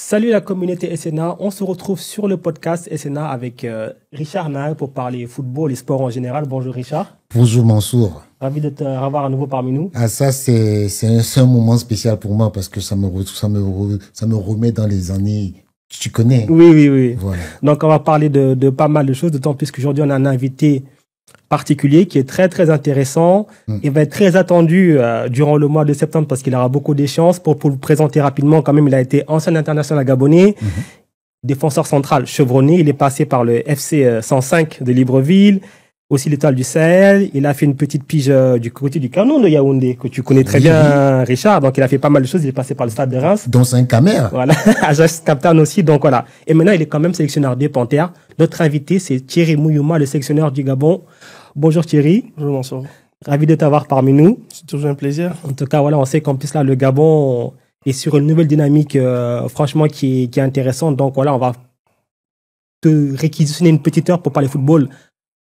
Salut la communauté SNA, on se retrouve sur le podcast SNA avec Richard Nahe pour parler football et sport en général. Bonjour Richard. Bonjour Mansour. Ravi de te revoir à nouveau parmi nous. Ah ça c'est un moment spécial pour moi parce que ça me remet dans les années. Tu connais? Oui. Voilà. Donc on va parler de pas mal de choses, d'autant plus qu'aujourd'hui on a un invité particulier qui est très intéressant. Il va être très attendu durant le mois de septembre parce qu'il aura beaucoup d'échéances. Pour le présenter rapidement, quand même, il a été ancien international gabonais, défenseur central chevronné. Il est passé par le FC 105 de Libreville, aussi l'Étoile du Sahel. Il a fait une petite pige du côté du Canon de Yaoundé, que tu connais très bien, Richard. Donc il a fait pas mal de choses. Il est passé par le Stade de Reims. Dans un camère. Voilà, Ajax Captain aussi. Donc voilà. Et maintenant, il est quand même sélectionneur des Panthères. Notre invité, c'est Thierry Mouyouma, le sélectionneur du Gabon. Bonjour Thierry. Bonjour Mansour. Ravi de t'avoir parmi nous. C'est toujours un plaisir. En tout cas, voilà, on sait qu'en plus là, le Gabon est sur une nouvelle dynamique, franchement, qui est intéressante. Donc voilà, on va te réquisitionner une petite heure pour parler football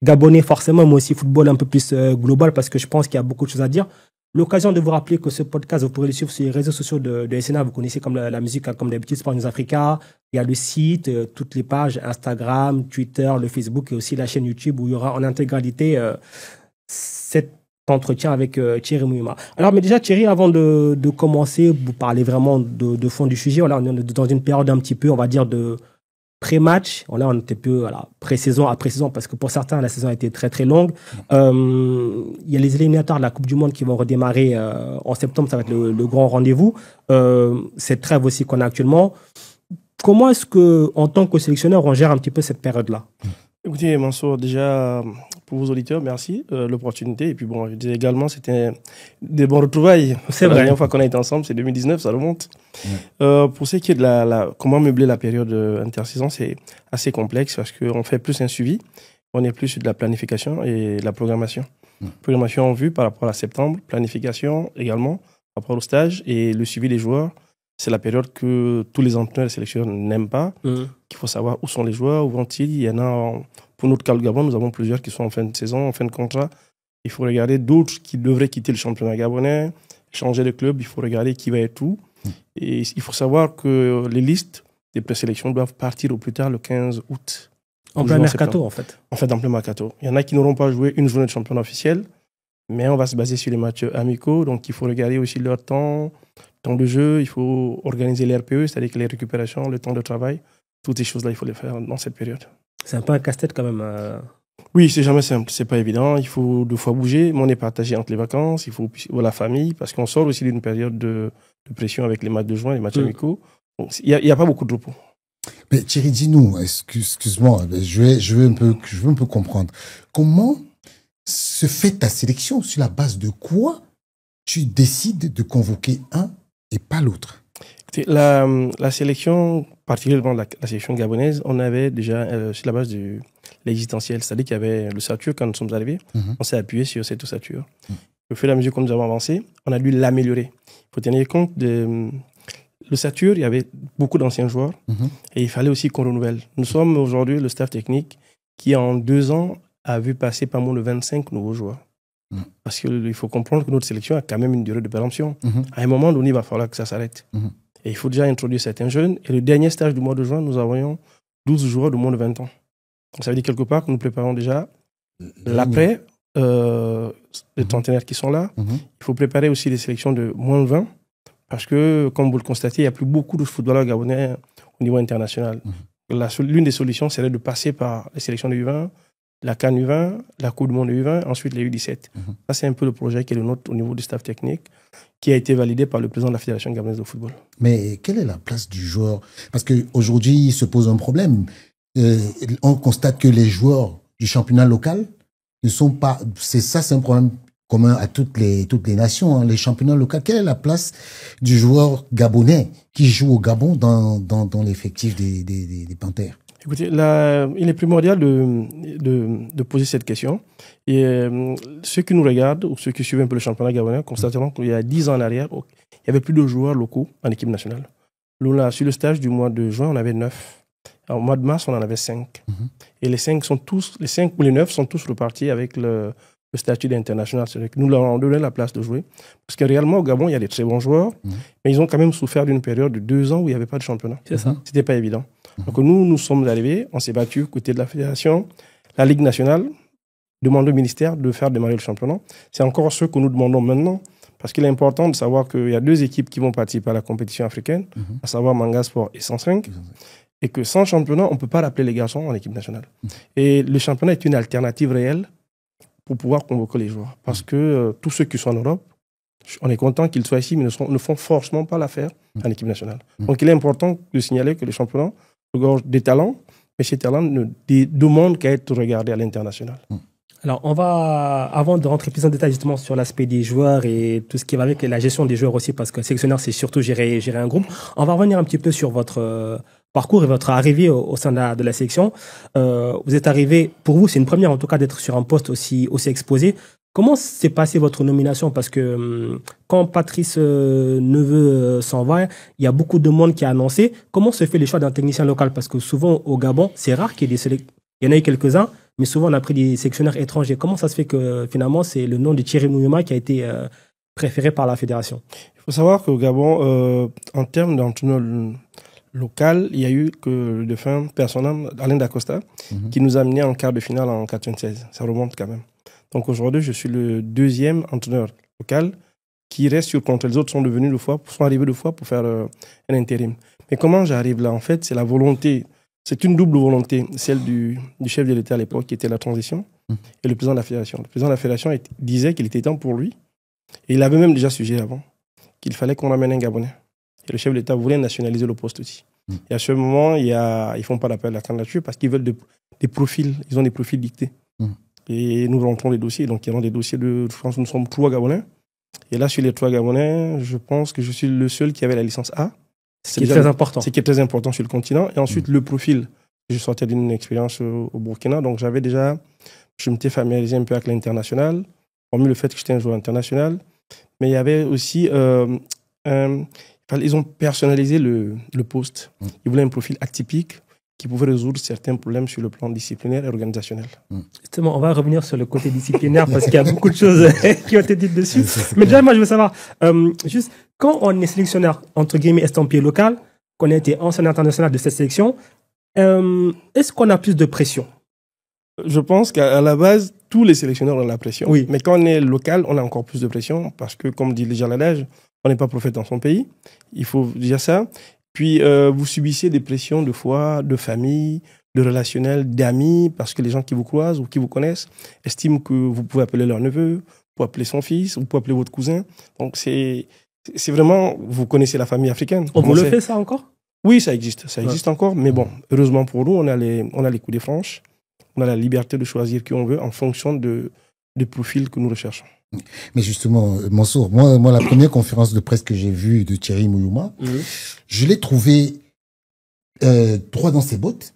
gabonais forcément, mais aussi football un peu plus global parce que je pense qu'il y a beaucoup de choses à dire. L'occasion de vous rappeler que ce podcast, vous pourrez le suivre sur les réseaux sociaux de SNA. Vous connaissez comme la musique, comme d'habitude, Sport News Africa. Il y a le site, toutes les pages, Instagram, Twitter, le Facebook et aussi la chaîne YouTube où il y aura en intégralité cet entretien avec Thierry Mouyouma. Alors, mais déjà, Thierry, avant de commencer, vous parlez vraiment de fond du sujet. Voilà, on est dans une période un petit peu, on va dire, de pré-match. Là, on était peu pré-saison après saison parce que pour certains, la saison a été très longue. Il y a les éliminatoires de la Coupe du Monde qui vont redémarrer en septembre. Ça va être le grand rendez-vous. Cette trêve aussi qu'on a actuellement. Comment est-ce que, en tant que sélectionneur, on gère un petit peu cette période-là? Écoutez, Mansour, déjà, pour vos auditeurs, merci l'opportunité. Et puis bon, je disais également, c'était des bons retrouvailles. C'est vrai. La dernière fois qu'on a été ensemble, c'est 2019, ça remonte. Pour ce qui est de comment meubler la période intersaison, c'est assez complexe parce qu'on fait plus un suivi. On est plus sur de la planification et de la programmation. Programmation en vue par rapport à septembre, planification également par rapport au stage et le suivi des joueurs. C'est la période que tous les entraîneurs et sélectionneurs n'aiment pas. Qu'il faut savoir où sont les joueurs, où vont-ils. Il y en a, pour notre cas, le Gabon, nous avons plusieurs qui sont en fin de saison, en fin de contrat. Il faut regarder d'autres qui devraient quitter le championnat gabonais, changer de club. Il faut regarder qui va être où. Et il faut savoir que les listes des présélections doivent partir au plus tard le 15 août. En plein mercato, en fait. En fait, en plein mercato. Il y en a qui n'auront pas joué une journée de championnat officiel, mais on va se baser sur les matchs amicaux. Donc, il faut regarder aussi leur temps de jeu, il faut organiser les RPE, c'est-à-dire que les récupérations, le temps de travail, toutes ces choses-là, il faut les faire dans cette période. C'est un peu un casse-tête quand même. Oui, c'est jamais simple, c'est pas évident. Il faut 2 fois bouger, mais on est partagé entre les vacances, il faut la famille, parce qu'on sort aussi d'une période de pression avec les matchs de juin, les matchs amicaux. Il n'y a pas beaucoup de repos. Mais Thierry, dis-nous, excuse-moi, je veux un peu comprendre. Comment se fait ta sélection? Sur la base de quoi tu décides de convoquer un et pas l'autre? La sélection, particulièrement la sélection gabonaise, on avait déjà sur la base de l'existentiel, c'est-à-dire qu'il y avait le Satur quand nous sommes arrivés, on s'est appuyé sur cette Satur. Au fur et à mesure que nous avons avancé, on a dû l'améliorer. Il faut tenir compte le Satur, il y avait beaucoup d'anciens joueurs et il fallait aussi qu'on renouvelle. Nous sommes aujourd'hui le staff technique qui en 2 ans a vu passer pas moins de 25 nouveaux joueurs. Parce qu'il faut comprendre que notre sélection a quand même une durée de péremption. À un moment donné, il va falloir que ça s'arrête. Et il faut déjà introduire certains jeunes. Et le dernier stage du mois de juin, nous avions 12 joueurs de moins de 20 ans. Donc ça veut dire quelque part que nous préparons déjà l'après, les trentenaires qui sont là. Il faut préparer aussi les sélections de moins de 20. Parce que, comme vous le constatez, il n'y a plus beaucoup de footballeurs gabonais au niveau international. L'une des solutions serait de passer par les sélections de U20, la CAN U20, la Coupe du Monde U20, ensuite les U17. Ça, c'est un peu le projet qui est le nôtre au niveau du staff technique, qui a été validé par le président de la Fédération gabonaise de football. Mais quelle est la place du joueur? Parce qu'aujourd'hui, il se pose un problème. On constate que les joueurs du championnat local ne sont pas... C'est un problème commun à toutes les nations. Les championnats locaux, quelle est la place du joueur gabonais qui joue au Gabon dans l'effectif des Panthères? Écoutez, il est primordial de poser cette question. Et ceux qui nous regardent ou ceux qui suivent un peu le championnat gabonais constateront qu'il y a 10 ans en arrière, il n'y avait plus de joueurs locaux en équipe nationale. Là, sur le stage du mois de juin, on avait 9. Au mois de mars, on en avait 5. Et les 5 ou les 9 sont tous repartis avec le le statut d'international. C'est-à-dire que nous leur avons donné la place de jouer. Parce que réellement, au Gabon, il y a des très bons joueurs, mais ils ont quand même souffert d'une période de 2 ans où il n'y avait pas de championnat. C'est ça. C'était pas évident. Donc nous sommes arrivés, on s'est battus côté de la fédération, la Ligue nationale demande au ministère de faire démarrer le championnat. C'est encore ce que nous demandons maintenant. Parce qu'il est important de savoir qu'il y a 2 équipes qui vont participer à la compétition africaine, à savoir Manga Sport et 105. Et que sans championnat, on ne peut pas rappeler les garçons en équipe nationale. Et le championnat est une alternative réelle pour pouvoir convoquer les joueurs. Parce que tous ceux qui sont en Europe, on est content qu'ils soient ici, mais ne font forcément pas l'affaire en équipe nationale. Donc il est important de signaler que le championnat regorge des talents, mais ces talents ne demandent qu'à être regardés à l'international. Alors, on va, avant de rentrer plus en détail justement sur l'aspect des joueurs et tout ce qui va avec la gestion des joueurs aussi, parce que sélectionneur, c'est surtout gérer un groupe, on va revenir un petit peu sur votre parcours et votre arrivée au sein de la sélection. Vous êtes arrivé, pour vous, c'est une première en tout cas d'être sur un poste aussi exposé. Comment s'est passée votre nomination? Parce que quand Patrice Neveu s'en va, il y a beaucoup de monde qui a annoncé. Comment se fait le choix d'un technicien local? Parce que souvent, au Gabon, c'est rare qu'il y ait des sélections. Il y en a eu quelques-uns, mais souvent on a pris des sélectionneurs étrangers. Comment ça se fait que finalement c'est le nom de Thierry Mouyouma qui a été préféré par la fédération? Il faut savoir qu'au Gabon, en termes d'entraîneur local, il y a eu que le défunt personnel, Alain Dacosta, qui nous a amenés en quart de finale en 96. Ça remonte quand même. Donc aujourd'hui, je suis le 2e entraîneur local qui reste sur contrat. Les autres sont arrivés 2 fois pour faire un intérim. Mais comment j'arrive là? En fait, c'est la volonté. C'est une double volonté, celle du chef de l'État à l'époque, qui était la transition, et le président de la fédération. Le président de la fédération disait qu'il était temps pour lui, et il avait même déjà suggéré avant, qu'il fallait qu'on ramène un Gabonais. Et le chef de l'État voulait nationaliser le poste aussi. Et à ce moment, ils ne font pas l'appel à la candidature parce qu'ils veulent des profils, ils ont des profils dictés. Et nous rentrons les dossiers, donc il y a des dossiers je pense que nous sommes 3 Gabonais. Et là, sur les 3 Gabonais, je pense que je suis le seul qui avait la licence A. C'est très important. C'est qui est très important sur le continent. Et ensuite, le profil. Je sortais d'une expérience au Burkina, donc je m'étais familiarisé un peu avec l'international, hormis le fait que j'étais un joueur international. Mais il y avait aussi, ils ont personnalisé le poste. Ils voulaient un profil atypique qui pouvait résoudre certains problèmes sur le plan disciplinaire et organisationnel. Justement, on va revenir sur le côté disciplinaire parce qu'il y a beaucoup de choses qui ont été dites dessus. Mais déjà, moi, je veux savoir, juste, quand on est sélectionneur, entre guillemets, estampillé local, qu'on a été ancien international de cette sélection, est-ce qu'on a plus de pression? Je pense qu'à la base, tous les sélectionneurs ont la pression. Oui. Mais quand on est local, on a encore plus de pression parce que, comme dit déjà l'adage, on n'est pas prophète dans son pays. Il faut dire ça. Puis, vous subissez des pressions de foi, de famille, de relationnel, d'amis, parce que les gens qui vous croisent ou qui vous connaissent estiment que vous pouvez appeler leur neveu, vous pouvez appeler son fils, vous pouvez appeler votre cousin. Donc, c'est vraiment... Vous connaissez la famille africaine. On vous le fait, ça, encore? Oui, ça existe. Ça existe encore. Mais bon, heureusement pour nous, on a les coups des franches. On a la liberté de choisir qui on veut en fonction des profils que nous recherchons. Mais justement, Mansour, moi, la première conférence de presse que j'ai vue de Thierry Mouyouma, je l'ai trouvé droit dans ses bottes.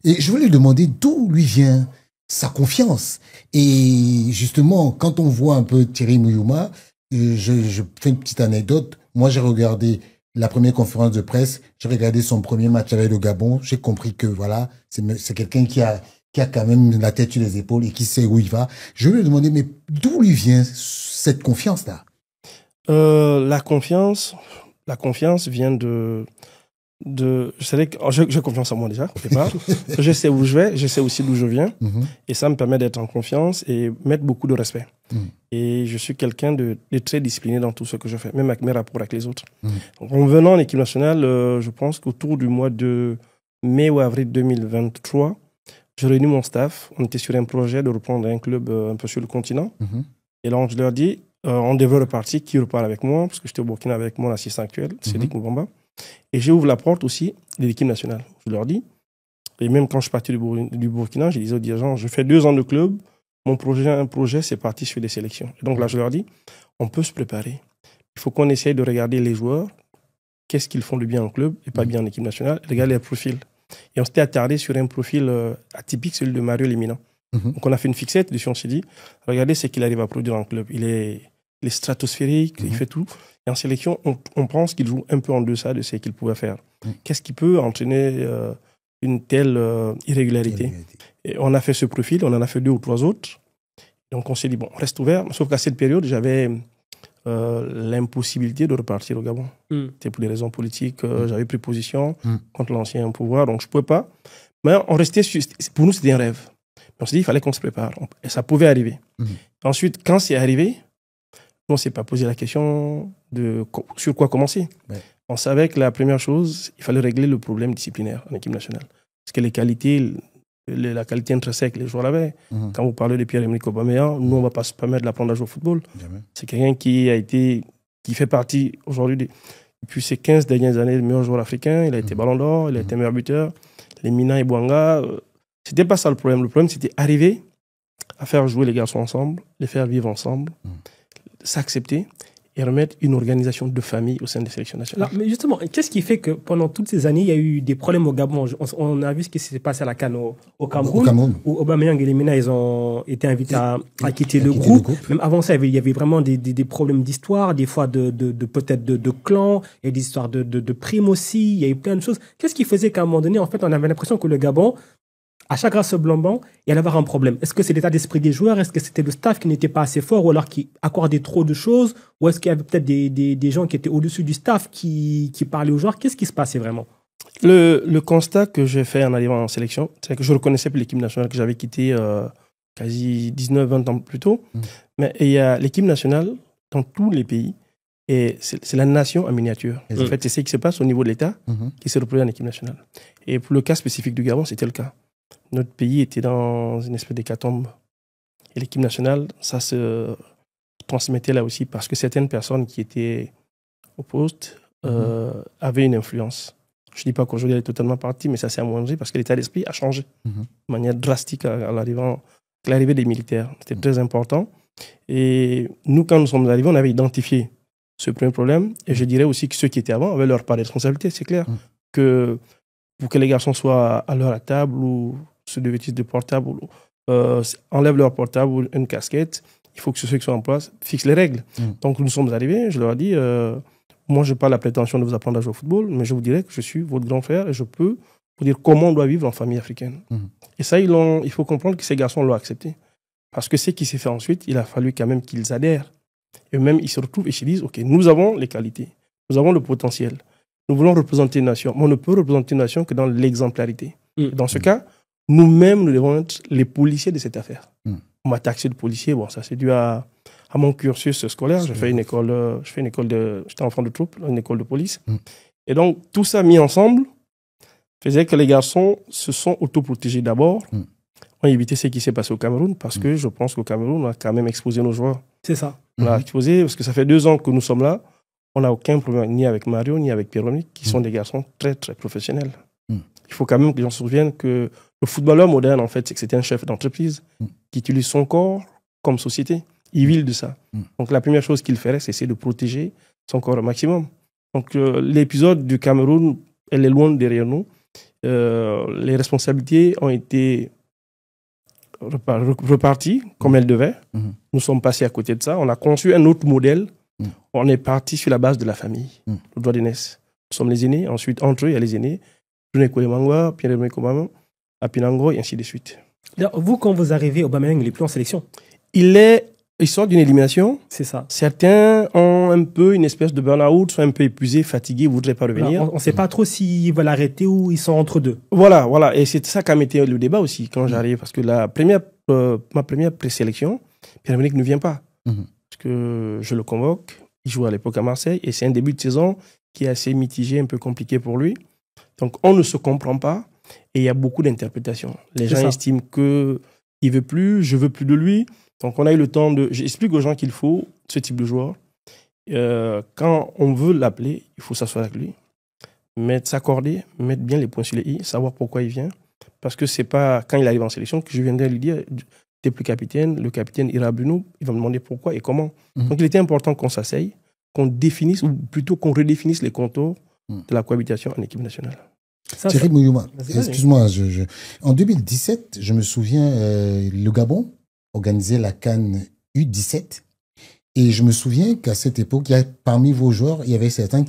Et je voulais lui demander d'où lui vient sa confiance. Et justement, quand on voit un peu Thierry Mouyouma, je fais une petite anecdote. Moi, j'ai regardé la première conférence de presse, j'ai regardé son premier match avec le Gabon. J'ai compris que voilà, c'est quelqu'un qui a quand même la tête sur les épaules et qui sait où il va. Je vais lui demander, mais d'où lui vient cette confiance-là? La confiance vient de je savais que j'ai confiance en moi déjà, au départ. Je sais où je vais, je sais aussi d'où je viens. Et ça me permet d'être en confiance et mettre beaucoup de respect. Et je suis quelqu'un de très discipliné dans tout ce que je fais, même avec mes rapports avec les autres. Donc, en venant en équipe nationale, je pense qu'autour du mois de mai ou avril 2023, j'ai réuni mon staff. On était sur un projet de reprendre un club un peu sur le continent. Et là, je leur dis, on devrait repartir. Qui repart avec moi? Parce que j'étais au Burkina avec mon assistant actuel, Cédric Moubamba. Et j'ouvre la porte aussi de l'équipe nationale. Je leur dis. Et même quand je suis parti du Burkina, je disais aux dirigeants, je fais 2 ans de club. Un projet, c'est parti sur les sélections. Et donc là, je leur dis, on peut se préparer. Il faut qu'on essaye de regarder les joueurs. Qu'est-ce qu'ils font de bien en club et pas bien en équipe nationale. Regarder les profils. Et on s'était attardé sur un profil atypique, celui de Mario Lemina. Donc on a fait une fixette dessus, on s'est dit, regardez ce qu'il arrive à produire en club. Il est stratosphérique, il fait tout. Et en sélection, on pense qu'il joue un peu en deçà de ce qu'il pouvait faire. Qu'est-ce qui peut entraîner une telle irrégularité? Et on a fait ce profil, on en a fait 2 ou 3 autres. Donc on s'est dit, bon, on reste ouvert. Sauf qu'à cette période, j'avais l'impossibilité de repartir au Gabon. C'était pour des raisons politiques. J'avais pris position contre l'ancien pouvoir, donc je ne pouvais pas. Mais on restait pour nous, c'était un rêve. On s'est dit, il fallait qu'on se prépare. Et ça pouvait arriver. Ensuite, quand c'est arrivé, on ne s'est pas posé la question de sur quoi commencer. Ouais. On savait que la première chose, il fallait régler le problème disciplinaire en équipe nationale. Parce que les qualités, la qualité intrinsèque, les joueurs l'avaient. Quand vous parlez de Pierre-Emerick Aubameyang, nous, on ne va pas se permettre de l'apprendre à jouer au football. C'est quelqu'un qui fait partie aujourd'hui, depuis ces 15 dernières années, le meilleur joueur africain. Il a été Ballon d'Or, il a été meilleur buteur. Les Mina et Bouanga, c'était pas ça le problème. Le problème, c'était arriver à faire jouer les garçons ensemble, les faire vivre ensemble, s'accepter et remettre une organisation de famille au sein des sélections nationales. Alors, mais justement, qu'est-ce qui fait que pendant toutes ces années, il y a eu des problèmes au Gabon? On a vu ce qui s'est passé à la CAN au Cameroun, où Aubameyang et les Mina, ils ont été invités à quitter le groupe. Même avant ça, il y avait vraiment des problèmes d'histoire, des fois peut-être de clans, et des histoires de primes aussi. Il y a eu plein de choses. Qu'est-ce qui faisait qu'à un moment donné, en fait, on avait l'impression que le Gabon, à chaque race blanc-blanc, il allait avoir un problème. Est-ce que c'est l'état d'esprit des joueurs? Est-ce que c'était le staff qui n'était pas assez fort ou alors qui accordait trop de choses? Ou est-ce qu'il y avait peut-être des gens qui étaient au-dessus du staff qui parlaient aux joueurs? Qu'est-ce qui se passait vraiment? Le constat que j'ai fait en arrivant en sélection, c'est que je reconnaissais plus l'équipe nationale que j'avais quittée quasi 19-20 ans plus tôt. Mais il y a l'équipe nationale dans tous les pays et c'est la nation en miniature. En fait, c'est ce qui se passe au niveau de l'État qui se reproduit en équipe nationale. Et pour le cas spécifique du Gabon, c'était le cas. Notre pays était dans une espèce d'hécatombe. Et l'équipe nationale, ça se transmettait là aussi parce que certaines personnes qui étaient au poste avaient une influence. Je ne dis pas qu'aujourd'hui elle est totalement partie, mais ça s'est amoindri parce que l'état d'esprit a changé de manière drastique à l'arrivée des militaires. C'était très important. Et nous, quand nous sommes arrivés, on avait identifié ce premier problème. Et je dirais aussi que ceux qui étaient avant avaient leur part de responsabilité. C'est clair que pour que les garçons soient à l'heure à table ou se dévêtissent de portable, enlèvent leur portable ou une casquette, il faut que ceux qui sont en place fixent les règles. Donc nous sommes arrivés, je leur ai dit, moi je n'ai pas la prétention de vous apprendre à jouer au football, mais je vous dirais que je suis votre grand frère et je peux vous dire comment on doit vivre en famille africaine. Et ça, il faut comprendre que ces garçons l'ont accepté. Parce que ce qui s'est fait ensuite, il a fallu quand même qu'ils adhèrent. Et même, ils se retrouvent et se disent, OK, nous avons les qualités, nous avons le potentiel. Nous voulons représenter une nation, mais on ne peut représenter une nation que dans l'exemplarité. Dans ce cas, nous-mêmes, nous devons être les policiers de cette affaire. On m'a taxé de policier, bon, ça c'est dû à mon cursus scolaire. J'étais enfant de troupe, une école de police. Et donc, tout ça mis ensemble faisait que les garçons se sont autoprotégés d'abord. On a évité ce qui s'est passé au Cameroun parce que je pense qu'au Cameroun, on a quand même exposé nos joueurs. C'est ça. On a exposé parce que ça fait 2 ans que nous sommes là. On n'a aucun problème ni avec Mario, ni avec Pierre-Emerick, qui sont des garçons très, très professionnels. Il faut quand même que les gens se souviennent que le footballeur moderne, en fait, c'est que c'était un chef d'entreprise qui utilise son corps comme société. Il vit de ça. Donc, la première chose qu'il ferait, c'est essayer de protéger son corps au maximum. Donc, l'épisode du Cameroun, elle est loin derrière nous. Les responsabilités ont été reparties comme elles devaient. Nous sommes passés à côté de ça. On a conçu un autre modèle. On est parti sur la base de la famille, le droit d'aînesse. Nous sommes les aînés. Ensuite, entre eux, il y a les aînés. June Kolemangwa, Pierre-Emerick Aubameyang, Apinango, et ainsi de suite. Vous, quand vous arrivez, Aubameyang, il n'est plus en sélection. Il sort d'une élimination. C'est ça. Certains ont un peu une espèce de burn-out, sont un peu épuisés, fatigués, ne voudraient pas revenir. Alors, on ne sait pas trop s'ils veulent arrêter ou ils sont entre deux. Voilà. Et c'est ça qui a mis le débat aussi quand j'arrive. Parce que ma première présélection, Pierre-Emerick ne vient pas. Parce que je le convoque. Il joue à l'époque à Marseille. Et c'est un début de saison qui est assez mitigé, un peu compliqué pour lui. Donc, on ne se comprend pas et il y a beaucoup d'interprétations. Les gens estiment qu'il ne veut plus, je ne veux plus de lui. Donc, on a eu le temps de... J'explique aux gens qu'il faut ce type de joueur. Quand on veut l'appeler, il faut s'asseoir avec lui, s'accorder, mettre bien les points sur les i, savoir pourquoi il vient. Parce que ce n'est pas quand il arrive en sélection que je viendrai lui dire « T'es plus capitaine, le capitaine ira à Bruno, il va me demander pourquoi et comment. » Donc, il était important qu'on s'asseye, qu'on définisse, ou plutôt qu'on redéfinisse les contours de la cohabitation en équipe nationale. Thierry Mouyouma, excuse-moi, en 2017, je me souviens, le Gabon organisait la CAN U17 et je me souviens qu'à cette époque, parmi vos joueurs, il y avait certains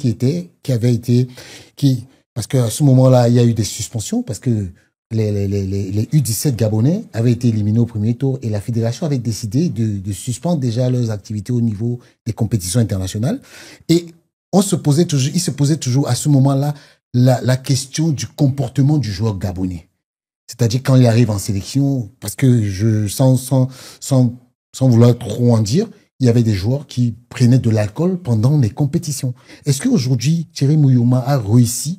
parce qu'à ce moment-là, il y a eu des suspensions parce que les U17 gabonais avaient été éliminés au premier tour et la fédération avait décidé de suspendre déjà leurs activités au niveau des compétitions internationales. Et il se posait toujours à ce moment-là la question du comportement du joueur gabonais. C'est-à-dire quand il arrive en sélection, parce que sans vouloir trop en dire, il y avait des joueurs qui prenaient de l'alcool pendant les compétitions. Est-ce qu'aujourd'hui, Thierry Muyoma a réussi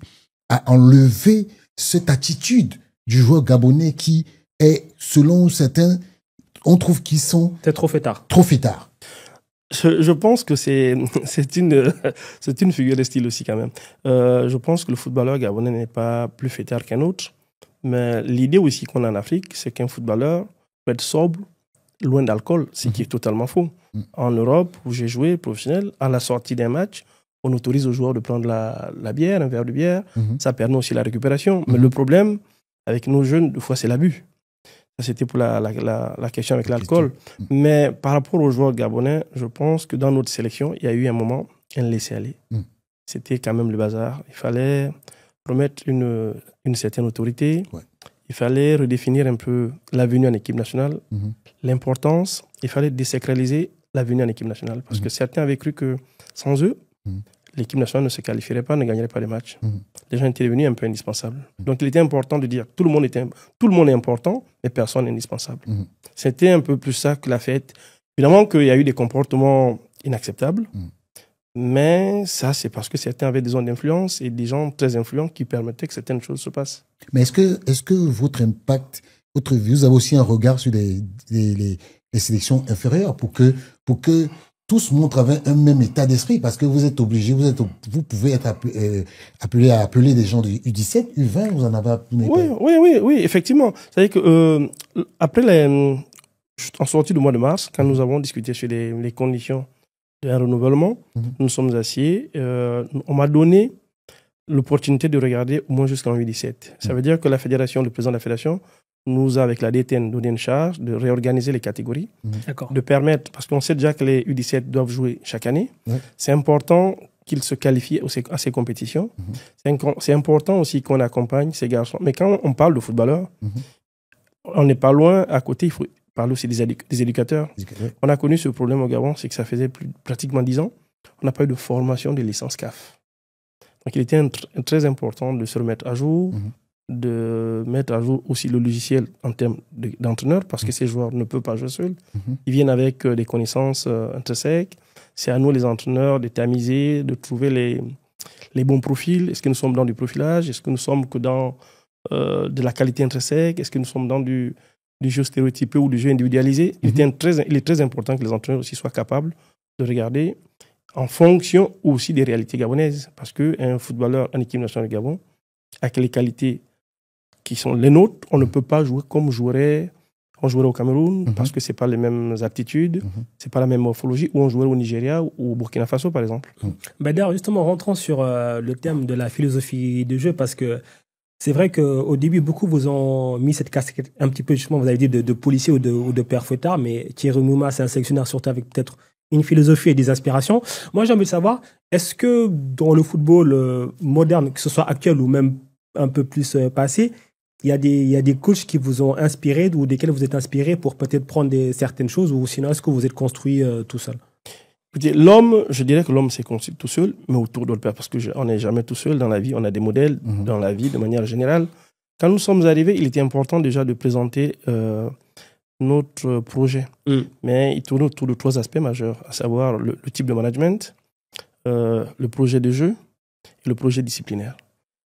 à enlever cette attitude du joueur gabonais qui est, selon certains, on trouve qu'ils sont... C'est trop fait tard. Trop fait tard. Je pense que c'est une figure de style aussi quand même. Je pense que le footballeur gabonais n'est pas plus fêtard qu'un autre. Mais l'idée aussi qu'on a en Afrique, c'est qu'un footballeur peut être sobre, loin d'alcool, ce qui est totalement faux. En Europe, où j'ai joué professionnel, à la sortie d'un match, on autorise aux joueurs de prendre la bière, un verre de bière. Ça permet aussi la récupération. Mais le problème avec nos jeunes, des fois, c'est l'abus. Ça, c'était pour la question avec l'alcool. Mais par rapport aux joueurs gabonais, je pense que dans notre sélection, il y a eu un moment, un laisser-aller. C'était quand même le bazar. Il fallait remettre une certaine autorité. Ouais. Il fallait redéfinir un peu la venue en équipe nationale, l'importance. Il fallait désacraliser la venue en équipe nationale. Parce que certains avaient cru que sans eux, l'équipe nationale ne se qualifierait pas, ne gagnerait pas les matchs. Les gens étaient devenus un peu indispensables. Donc il était important de dire que tout le monde est important, mais personne n'est indispensable. C'était un peu plus ça que la fête. Évidemment qu'il y a eu des comportements inacceptables, mais ça, c'est parce que certains avaient des zones d'influence et des gens très influents qui permettaient que certaines choses se passent. Mais est-ce que votre impact, vous avez aussi un regard sur les sélections inférieures pour que tous montrent avec un même état d'esprit, parce que vous êtes obligé, vous pouvez être appelé à appeler des gens de U17, U20, vous en avez appelé. Oui, effectivement. C'est-à-dire que après en sortie du mois de mars, quand nous avons discuté sur les conditions d'un renouvellement, nous sommes assis, on m'a donné l'opportunité de regarder au moins jusqu'en U17. Ça veut dire que la fédération, le président de la fédération, nous a, avec la DTN, donné une charge de réorganiser les catégories, de permettre, parce qu'on sait déjà que les U17 doivent jouer chaque année, c'est important qu'ils se qualifient à ces compétitions. C'est important aussi qu'on accompagne ces garçons. Mais quand on parle de footballeurs, on n'est pas loin, à côté, il faut parler aussi des éducateurs. On a connu ce problème au Gabon, c'est que ça faisait pratiquement 10 ans, on n'a pas eu de formation de licence CAF. Donc il était très important de se remettre à jour, de mettre à jour aussi le logiciel en termes d'entraîneurs, parce que ces joueurs ne peuvent pas jouer seuls. Ils viennent avec des connaissances intrinsèques. C'est à nous, les entraîneurs, de tamiser, de trouver les bons profils. Est-ce que nous sommes dans du profilage? Est-ce que nous sommes que dans de la qualité intrinsèque? Est-ce que nous sommes dans du jeu stéréotypé ou du jeu individualisé? Il est très important que les entraîneurs aussi soient capables de regarder en fonction aussi des réalités gabonaises. Parce qu'un footballeur en équipe nationale du Gabon, avec les qualités qui sont les nôtres, on ne peut pas jouer comme on jouerait au Cameroun, parce que ce n'est pas les mêmes aptitudes, ce n'est pas la même morphologie, ou on jouerait au Nigeria ou au Burkina Faso, par exemple. D'ailleurs, justement, rentrons sur le thème de la philosophie de jeu, parce que c'est vrai qu'au début, beaucoup vous ont mis cette casquette un petit peu, justement, vous avez dit de policier ou de père fouettard, mais Thierry Muyoma, c'est un sélectionneur surtout avec peut-être une philosophie et des aspirations. Moi, j'ai envie de savoir, est-ce que dans le football moderne, que ce soit actuel ou même un peu plus passé, il y a des coachs qui vous ont inspiré ou desquels vous êtes inspiré pour peut-être prendre certaines choses, ou sinon, est-ce que vous êtes construit tout seul? Écoutez, l'homme, je dirais que l'homme s'est construit tout seul, mais autour d'autres pères, parce qu'on n'est jamais tout seul dans la vie, on a des modèles dans la vie de manière générale. Quand nous sommes arrivés, il était important déjà de présenter notre projet, mais il tournait autour de 3 aspects majeurs, à savoir le type de management, le projet de jeu et le projet disciplinaire.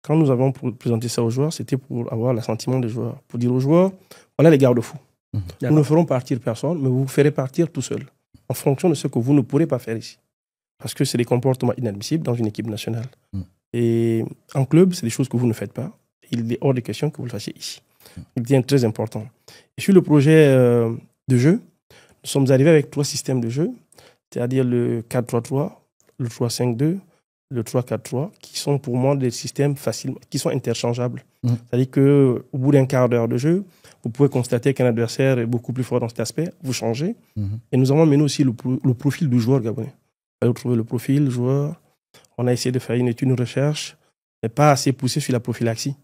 Quand nous avons présenté ça aux joueurs, c'était pour avoir l'assentiment des joueurs, pour dire aux joueurs, voilà les garde-fous. Nous ne ferons partir personne, mais vous ferez partir tout seul, en fonction de ce que vous ne pourrez pas faire ici. Parce que c'est des comportements inadmissibles dans une équipe nationale. Et en club, c'est des choses que vous ne faites pas. Il est hors de question que vous le fassiez ici. Il devient très important. Et sur le projet de jeu, nous sommes arrivés avec 3 systèmes de jeu, c'est-à-dire le 4-3-3, le 3-5-2, le 3-4-3, qui sont pour moi des systèmes faciles, qui sont interchangeables. C'est-à-dire qu'au bout d'un quart d'heure de jeu, vous pouvez constater qu'un adversaire est beaucoup plus fort dans cet aspect, vous changez. Et nous avons mené aussi le profil du joueur gabonais. On a trouvé le profil du joueur, on a essayé de faire une recherche, mais pas assez poussée sur la prophylaxie.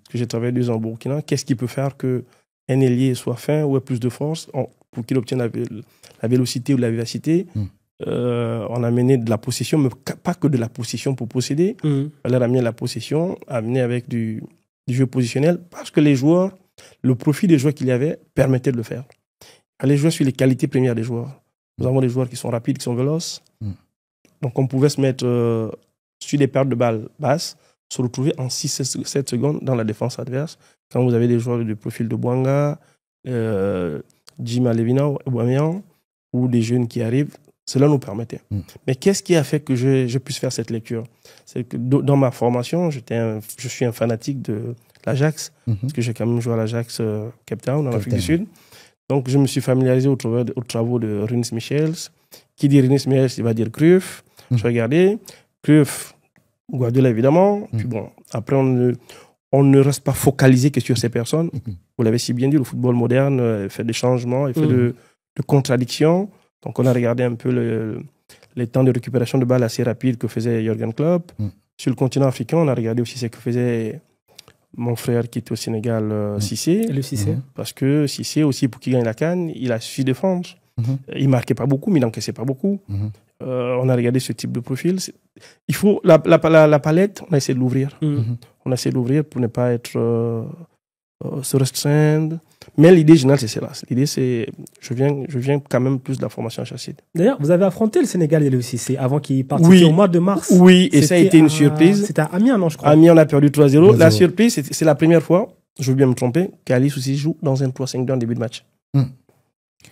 que j'ai travaillé 2 ans au Burkina. Qu'est-ce qui peut faire qu'un ailier soit fin ou ait plus de force pour qu'il obtienne la vélocité ou la vivacité? On a mené de la possession, mais pas que de la possession pour posséder. On a amené la possession, amené avec du jeu positionnel, parce que les joueurs, le profil des joueurs qu'il y avait permettait de le faire. Les joueurs sur les qualités premières des joueurs. Nous avons des joueurs qui sont rapides, qui sont véloces. Donc on pouvait se mettre sur des pertes de balles basses, se retrouver en 6-7 secondes dans la défense adverse. Quand vous avez des joueurs du profil de Bouanga, Jim Alevina, Aubameyang, ou des jeunes qui arrivent, cela nous permettait. Mais qu'est-ce qui a fait que je puisse faire cette lecture? C'est que dans ma formation, je suis un fanatique de l'Ajax, parce que j'ai quand même joué à l'Ajax Cape Town, en Afrique du Sud. Donc je me suis familiarisé aux travaux de Rinus Michels. Qui dit Rinus Michels, il va dire Cruyff. Je regardais Cruyff, Guardiola évidemment. Puis bon, après on ne reste pas focalisé que sur ces personnes. Vous l'avez si bien dit, le football moderne fait des changements, il fait de contradictions. Donc on a regardé un peu les temps de récupération de balles assez rapides que faisait Jürgen Klopp. Sur le continent africain, on a regardé aussi ce que faisait mon frère qui était au Sénégal, Cissé. Le Cissé. Parce que Cissé aussi, pour qu'il gagne la CAN, il a su défendre. Il marquait pas beaucoup, mais il n'encaissait pas beaucoup. On a regardé ce type de profil. Il faut la palette, on a essayé de l'ouvrir. On a essayé de l'ouvrir pour ne pas être se restreindre. Mais l'idée générale, c'est cela. L'idée, c'est je viens quand même plus de la formation Chassid. D'ailleurs, vous avez affronté le Sénégal et le Cissé avant qu'il parte au mois de mars. Oui, et ça a été une surprise. C'était à Amiens, non, je crois. Amiens, on a perdu 3-0. La surprise, c'est la première fois, je veux bien me tromper, qu'Ali Souci joue dans un 3-5-2 en début de match.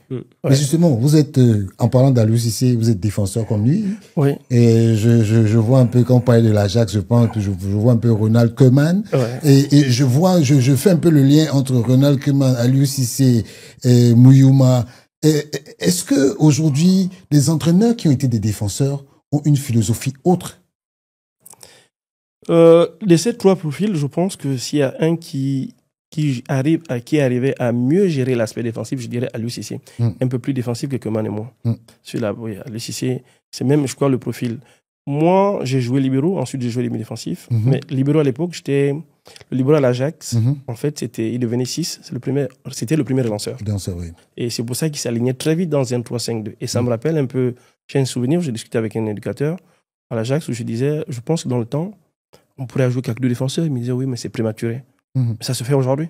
Mais justement, vous êtes, en parlant d'Aliou Cissé, vous êtes défenseur comme lui. Oui. Et je vois un peu, quand on parlait de l'Ajax, je vois un peu Ronald Koeman. Et je fais un peu le lien entre Ronald Koeman, Aliou Cissé et Mouyouma. Est-ce que aujourd'hui, les entraîneurs qui ont été des défenseurs ont une philosophie autre? De ces 3 profils, je pense que s'il y a un qui arrivait à mieux gérer l'aspect défensif, je dirais Aliou Cissé. Un peu plus défensif que Koeman et moi. Celui-là, oui, Aliou Cissé, c'est même, je crois, le profil. Moi, j'ai joué libéraux, ensuite j'ai joué les milieux défensifs. Mais libéraux à l'époque, le libéraux à l'Ajax. En fait, il devenait 6. C'était le premier relanceur. Oui. Et c'est pour ça qu'il s'alignait très vite dans un 3-5-2. Et ça me rappelle un peu, j'ai un souvenir, j'ai discuté avec un éducateur à l'Ajax où je disais, je pense que dans le temps, on pourrait jouer qu'avec 2 défenseurs. Il me disait, oui, mais c'est prématuré. Ça se fait aujourd'hui.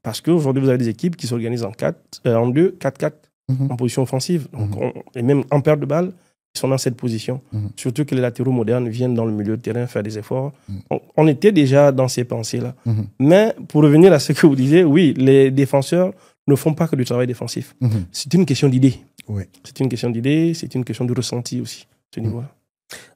Parce qu'aujourd'hui, vous avez des équipes qui s'organisent en 2, 4-4, en position offensive. Donc et même en perte de balle, ils sont dans cette position. Surtout que les latéraux modernes viennent dans le milieu de terrain faire des efforts. On était déjà dans ces pensées-là. Mais pour revenir à ce que vous disiez, oui, les défenseurs ne font pas que du travail défensif. C'est une question d'idée. C'est une question d'idée, c'est une question de ressenti aussi, ce niveau-là.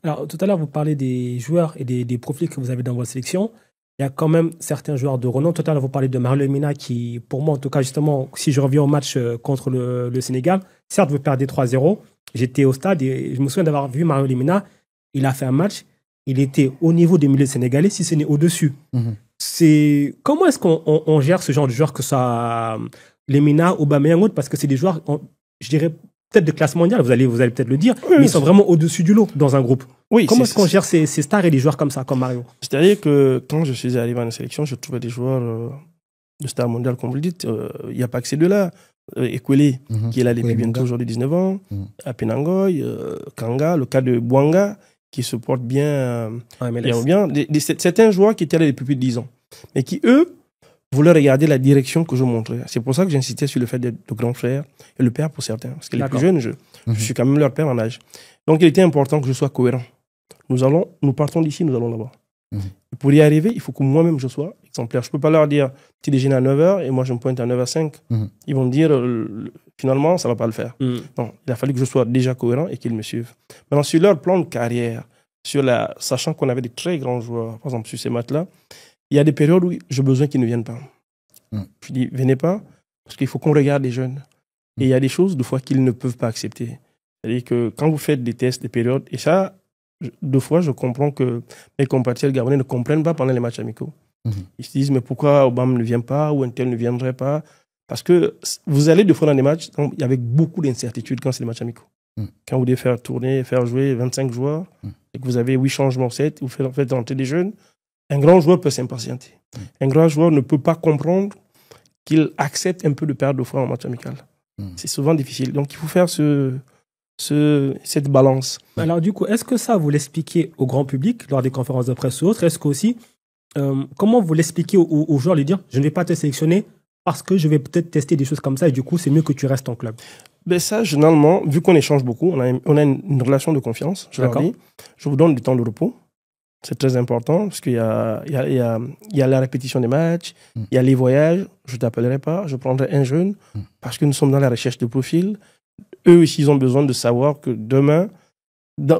Alors, tout à l'heure, vous parlez des joueurs et des profils que vous avez dans votre sélection. Il y a quand même certains joueurs de renom. Tout à l'heure, vous parlez de Mario Lemina qui, pour moi, en tout cas, justement, si je reviens au match contre le Sénégal, certes, vous perdez 3-0. J'étais au stade et je me souviens d'avoir vu Mario Lemina. Il a fait un match. Il était au niveau des milieux sénégalais, si ce n'est au-dessus. Comment est-ce qu'on gère ce genre de joueurs, que ça Lemina, Aubameyang, autre, parce que c'est des joueurs, je dirais, peut-être de classe mondiale, vous allez peut-être le dire, mais ils sont vraiment au-dessus du lot dans un groupe. Comment est-ce qu'on gère ces stars et des joueurs comme ça, comme Mario? C'est-à-dire que quand je suis arrivé en la sélection, je trouvais des joueurs de stars mondiales, comme vous le dites. Il n'y a pas que ces deux-là. Ekwele, qui est là depuis bientôt aujourd'hui 19 ans, Apenangoy, Kanga, le cas de Bouanga, qui se porte bien. Certains joueurs qui étaient là depuis plus de 10 ans, mais qui, eux, voulaient regarder la direction que je montrais. C'est pour ça que j'insistais sur le fait d'être le grand frère et le père pour certains. Parce que les plus jeunes, je suis quand même leur père en âge. Donc, il était important que je sois cohérent. Nous partons d'ici, nous allons là-bas. Et pour y arriver, il faut que moi-même je sois exemplaire. Je ne peux pas leur dire, tu déjeunes à 9h et moi je me pointe à 9h05. Ils vont me dire, finalement, ça ne va pas le faire. Non, il a fallu que je sois déjà cohérent et qu'ils me suivent. Maintenant, sur leur plan de carrière, sachant qu'on avait des très grands joueurs, par exemple sur ces matchs-là, il y a des périodes où j'ai besoin qu'ils ne viennent pas. Je dis, venez pas, parce qu'il faut qu'on regarde les jeunes. Et il y a des choses, des fois, qu'ils ne peuvent pas accepter. C'est-à-dire que quand vous faites des tests, des périodes, et ça, deux fois, je comprends que mes compatriotes gabonais ne comprennent pas pendant les matchs amicaux. Ils se disent, mais pourquoi Obama ne vient pas ou un tel ne viendrait pas? Parce que vous allez deux fois dans des matchs avec beaucoup d'incertitudes quand c'est des matchs amicaux. Quand vous devez faire tourner, faire jouer 25 joueurs, et que vous avez 8 changements, 7, vous faites entrer des jeunes, Un grand joueur peut s'impatienter. Un grand joueur ne peut pas comprendre qu'il accepte un peu de perdre de fois en match amical. C'est souvent difficile. Donc, il faut faire cette balance. Alors, du coup, est-ce que ça, vous l'expliquez au grand public lors des conférences de presse ou autres? Est-ce qu'aussi, comment vous l'expliquez aux joueurs, lui dire, je ne vais pas te sélectionner parce que je vais peut-être tester des choses comme ça et du coup, c'est mieux que tu restes en club? Ben ça, généralement, vu qu'on échange beaucoup, on a une relation de confiance. Je leur dis, je vous donne du temps de repos. C'est très important parce qu'il y a la répétition des matchs, il y a les voyages. Je ne t'appellerai pas, je prendrai un jeune parce que nous sommes dans la recherche de profil. Eux aussi, ils ont besoin de savoir que demain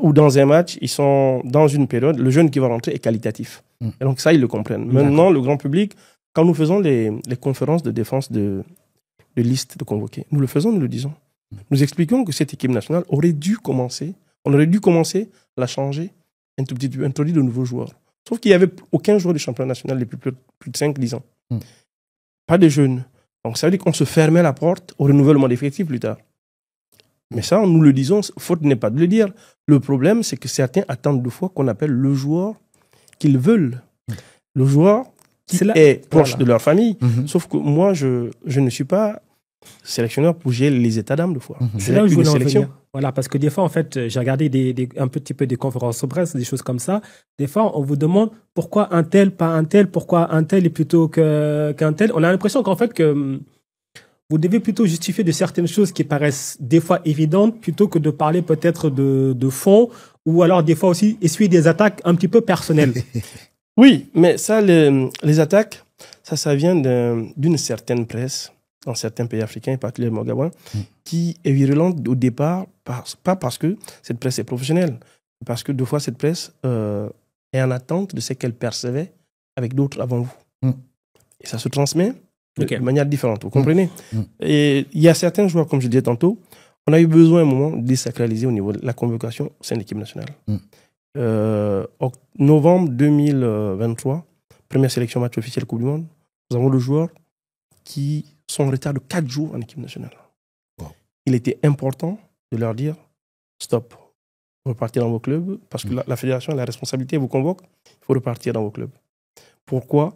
ou dans un match, ils sont dans une période, le jeune qui va rentrer est qualitatif. Et donc ça, ils le comprennent. Maintenant, le grand public, quand nous faisons les conférences de défense de liste de convoqués, nous le faisons, nous le disons. Nous expliquons que cette équipe nationale on aurait dû commencer à la changer un tout petit peu, introduire de nouveaux joueurs. Sauf qu'il n'y avait aucun joueur du championnat national depuis plus de 5-10 ans. Pas de jeunes. Donc ça veut dire qu'on se fermait la porte au renouvellement d'effectifs plus tard. Mais ça, nous le disons, faute n'est pas de le dire. Le problème, c'est que certains attendent deux fois qu'on appelle le joueur qu'ils veulent. Le joueur qui est proche de leur famille. Sauf que moi, je ne suis pas sélectionneur pour gérer les états d'âme de fois. C'est là où je voulais en venir. Voilà, parce que des fois, en fait, j'ai regardé un petit peu des conférences de presse, des choses comme ça. Des fois, on vous demande pourquoi un tel, pas un tel, pourquoi un tel est plutôt qu'un tel. On a l'impression qu'en fait, que vous devez plutôt justifier de certaines choses qui paraissent des fois évidentes plutôt que de parler peut-être de fond ou alors des fois aussi essuyer des attaques un petit peu personnelles. Oui, mais ça, les attaques, ça vient d'une certaine presse dans certains pays africains, et particulièrement au Gabon, qui est virulente au départ, pas parce que cette presse est professionnelle, mais parce que deux fois cette presse est en attente de ce qu'elle percevait avec d'autres avant vous. Et ça se transmet de manière différente, vous comprenez? Et il y a certains joueurs, comme je disais tantôt, on a eu besoin à un moment de désacraliser au niveau de la convocation au sein de l'équipe nationale. En novembre 2023, première sélection match officiel Coupe du Monde, nous avons le joueur qui sont en retard de 4 jours en équipe nationale. Wow. Il était important de leur dire stop, repartir dans vos clubs, parce que la fédération a la responsabilité, vous convoque, il faut repartir dans vos clubs. Pourquoi?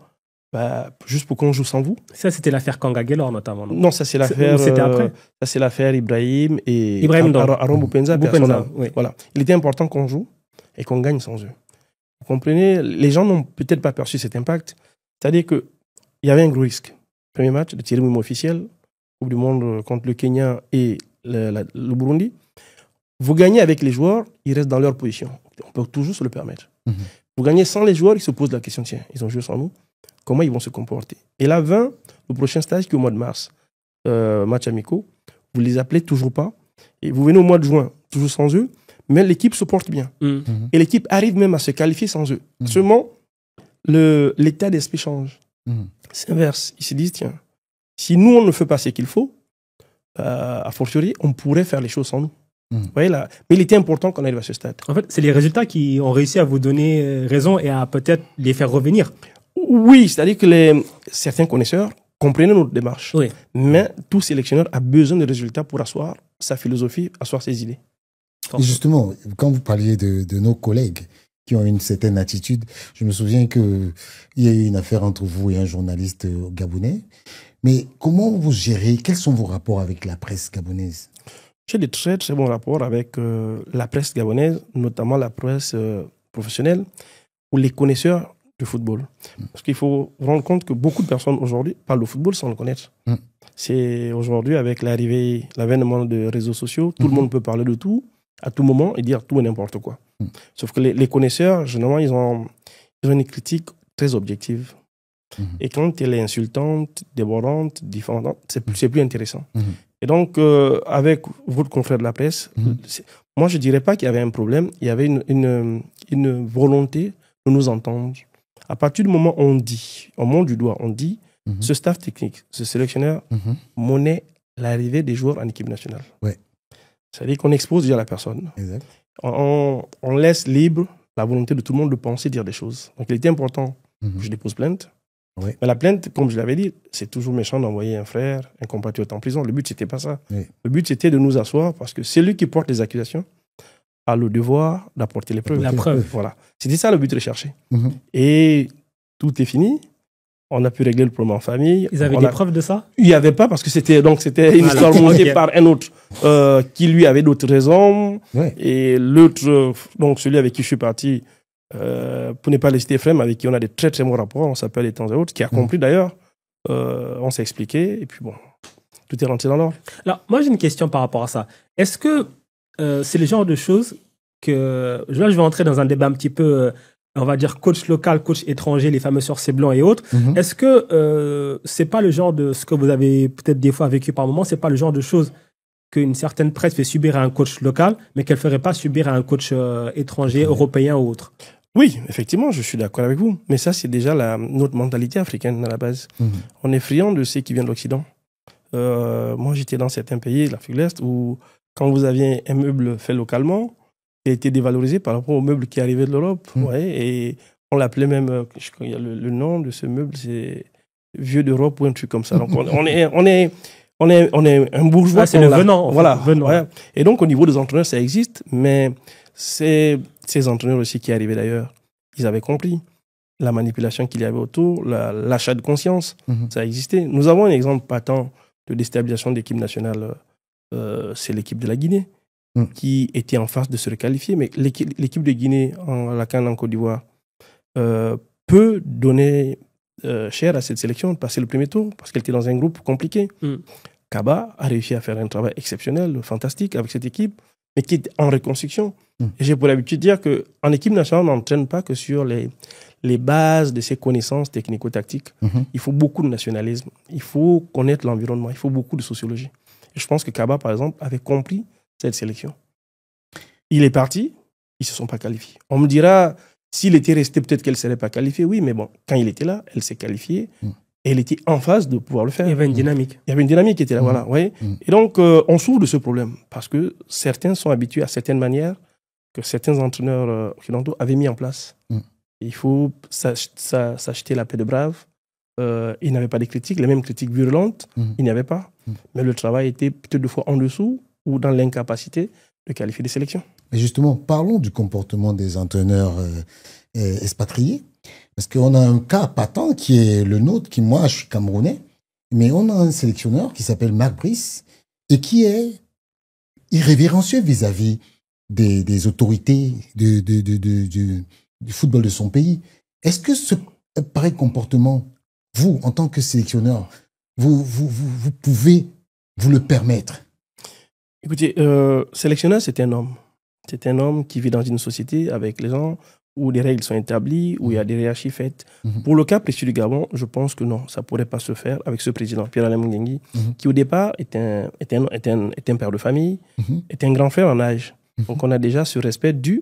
Juste pour qu'on joue sans vous. Ça, c'était l'affaire Kanga Guelor, notamment. Non, ça, c'est l'affaire. C'était après. Ça, c'est l'affaire Ibrahim et Aaron Boupenza. Oui. Voilà. Il était important qu'on joue et qu'on gagne sans eux. Vous comprenez? Les gens n'ont peut-être pas perçu cet impact. C'est-à-dire qu'il y avait un gros risque. Premier match de Thierry Mouma officiel, Coupe du Monde contre le Kenya et le Burundi. Vous gagnez avec les joueurs, ils restent dans leur position. On peut toujours se le permettre. Vous gagnez sans les joueurs, ils se posent la question, tiens, ils ont joué sans nous, comment ils vont se comporter? Et là, 20, le prochain stage qui est au mois de mars, match amicaux, vous les appelez toujours pas. Et vous venez au mois de juin, toujours sans eux, mais l'équipe se porte bien. Et l'équipe arrive même à se qualifier sans eux. Seulement, l'état d'esprit change. C'est inverse. Ils se disent, tiens, si nous, on ne fait pas ce qu'il faut, a fortiori, on pourrait faire les choses sans nous. Vous voyez là. Mais il était important qu'on arrive à ce stade. En fait, c'est les résultats qui ont réussi à vous donner raison et à peut-être les faire revenir. Oui, c'est-à-dire que certains connaisseurs comprenaient notre démarche. Oui. Mais tout sélectionneur a besoin de résultats pour asseoir sa philosophie, asseoir ses idées. Et justement, quand vous parliez de nos collègues qui ont une certaine attitude, je me souviens qu'il y a eu une affaire entre vous et un journaliste gabonais. Mais comment vous gérez, quels sont vos rapports avec la presse gabonaise? J'ai des très très bons rapports avec la presse gabonaise, notamment la presse professionnelle ou les connaisseurs du football. Parce qu'il faut vous rendre compte que beaucoup de personnes aujourd'hui parlent de football sans le connaître. C'est aujourd'hui avec l'avènement des réseaux sociaux, tout le monde peut parler de tout, à tout moment, et dire tout et n'importe quoi. Sauf que les connaisseurs, généralement, ils ont une critique très objective. Et quand elle est insultante, débordante, différente, c'est plus intéressant. Et donc, avec votre confrère de la presse, moi, je ne dirais pas qu'il y avait un problème. Il y avait une volonté de nous entendre. À partir du moment où on dit, on monte du doigt, on dit, ce staff technique, ce sélectionneur, monnaie l'arrivée des joueurs en équipe nationale. Ouais. C'est-à-dire qu'on expose déjà la personne. Exact. On laisse libre la volonté de tout le monde de penser, dire des choses. Donc, il était important que je dépose plainte. Ouais. Mais la plainte, comme je l'avais dit, c'est toujours méchant d'envoyer un frère, un compatriote en prison. Le but, c'était pas ça. Oui. Le but, c'était de nous asseoir parce que celui qui porte les accusations a le devoir d'apporter les preuves. La preuve. Voilà. C'était ça le but recherché. Et tout est fini. On a pu régler le problème en famille. Ils avaient des preuves de ça? Il n'y avait pas parce que c'était une histoire montée par un autre qui lui avait d'autres raisons. Ouais. Et l'autre, donc celui avec qui je suis parti, pour ne pas les citer, Frem, avec qui on a des très très bons rapports, on s'appelle les temps et autres, qui a compris d'ailleurs. On s'est expliqué et puis bon, tout est rentré dans l'ordre. Alors, moi j'ai une question par rapport à ça. Est-ce que c'est le genre de choses que... Là, je vais entrer dans un débat un petit peu... on va dire coach local, coach étranger, les fameux sorciers blancs et autres. Est-ce que c'est pas le genre de ce que vous avez peut-être des fois vécu par moment, c'est pas le genre de choses qu'une certaine presse fait subir à un coach local, mais qu'elle ferait pas subir à un coach étranger, européen ou autre? Oui, effectivement, je suis d'accord avec vous. Mais ça, c'est déjà notre mentalité africaine à la base. On est friand de ce qui vient de l'Occident. Moi, j'étais dans certains pays, l'Afrique de l'Est, où quand vous aviez un meuble fait localement, qui a été dévalorisé par rapport au meuble qui arrivait de l'Europe. Ouais, et on l'appelait même, le nom de ce meuble, c'est Vieux d'Europe ou un truc comme ça. Donc on est un bourgeois. C'est le venant. Voilà. Venant. Ouais. Et donc au niveau des entraîneurs, ça existe, mais ces entraîneurs aussi qui arrivaient d'ailleurs, ils avaient compris la manipulation qu'il y avait autour, l'achat de conscience, ça existait. Nous avons un exemple patent de déstabilisation de l'équipe nationale, c'est l'équipe de la Guinée, qui était en phase de se requalifier. Mais l'équipe de Guinée, la CAN en Côte d'Ivoire, peut donner cher à cette sélection de passer le premier tour parce qu'elle était dans un groupe compliqué. Kaba a réussi à faire un travail exceptionnel, fantastique avec cette équipe, mais qui est en reconstruction. Et j'ai pour l'habitude de dire qu'en équipe nationale, on n'entraîne pas que sur les bases de ses connaissances technico-tactiques. Il faut beaucoup de nationalisme, il faut connaître l'environnement, il faut beaucoup de sociologie. Et je pense que Kaba, par exemple, avait compris cette sélection. Il est parti, ils ne se sont pas qualifiés. On me dira, s'il était resté, peut-être qu'elle ne serait pas qualifiée. Oui, mais bon, quand il était là, elle s'est qualifiée et elle était en phase de pouvoir le faire. Il y avait une dynamique. Il y avait une dynamique qui était là, voilà. Ouais. Et donc, on souffre de ce problème parce que certains sont habitués à certaines manières que certains entraîneurs occidentaux avaient mis en place. Il faut s'acheter la paix de brave. Il n'avait pas de critiques, les mêmes critiques virulentes, il n'y avait pas. Mais le travail était peut-être deux fois en dessous ou dans l'incapacité de qualifier des sélections. Mais justement, parlons du comportement des entraîneurs expatriés. Parce qu'on a un cas patent qui est le nôtre, qui moi, je suis camerounais, mais on a un sélectionneur qui s'appelle Marc Brice et qui est irrévérencieux vis-à-vis des autorités du football de son pays. Est-ce que ce pareil comportement, vous, en tant que sélectionneur, vous pouvez vous le permettre? Écoutez, sélectionneur, c'est un homme. C'est un homme qui vit dans une société avec les gens où des règles sont établies, où il y a des hiérarchies faites. Pour le cas précis du Gabon, je pense que non, ça ne pourrait pas se faire avec ce président, Pierre-Alain Mungengui, qui au départ est un père de famille, est un grand frère en âge. Donc on a déjà ce respect dû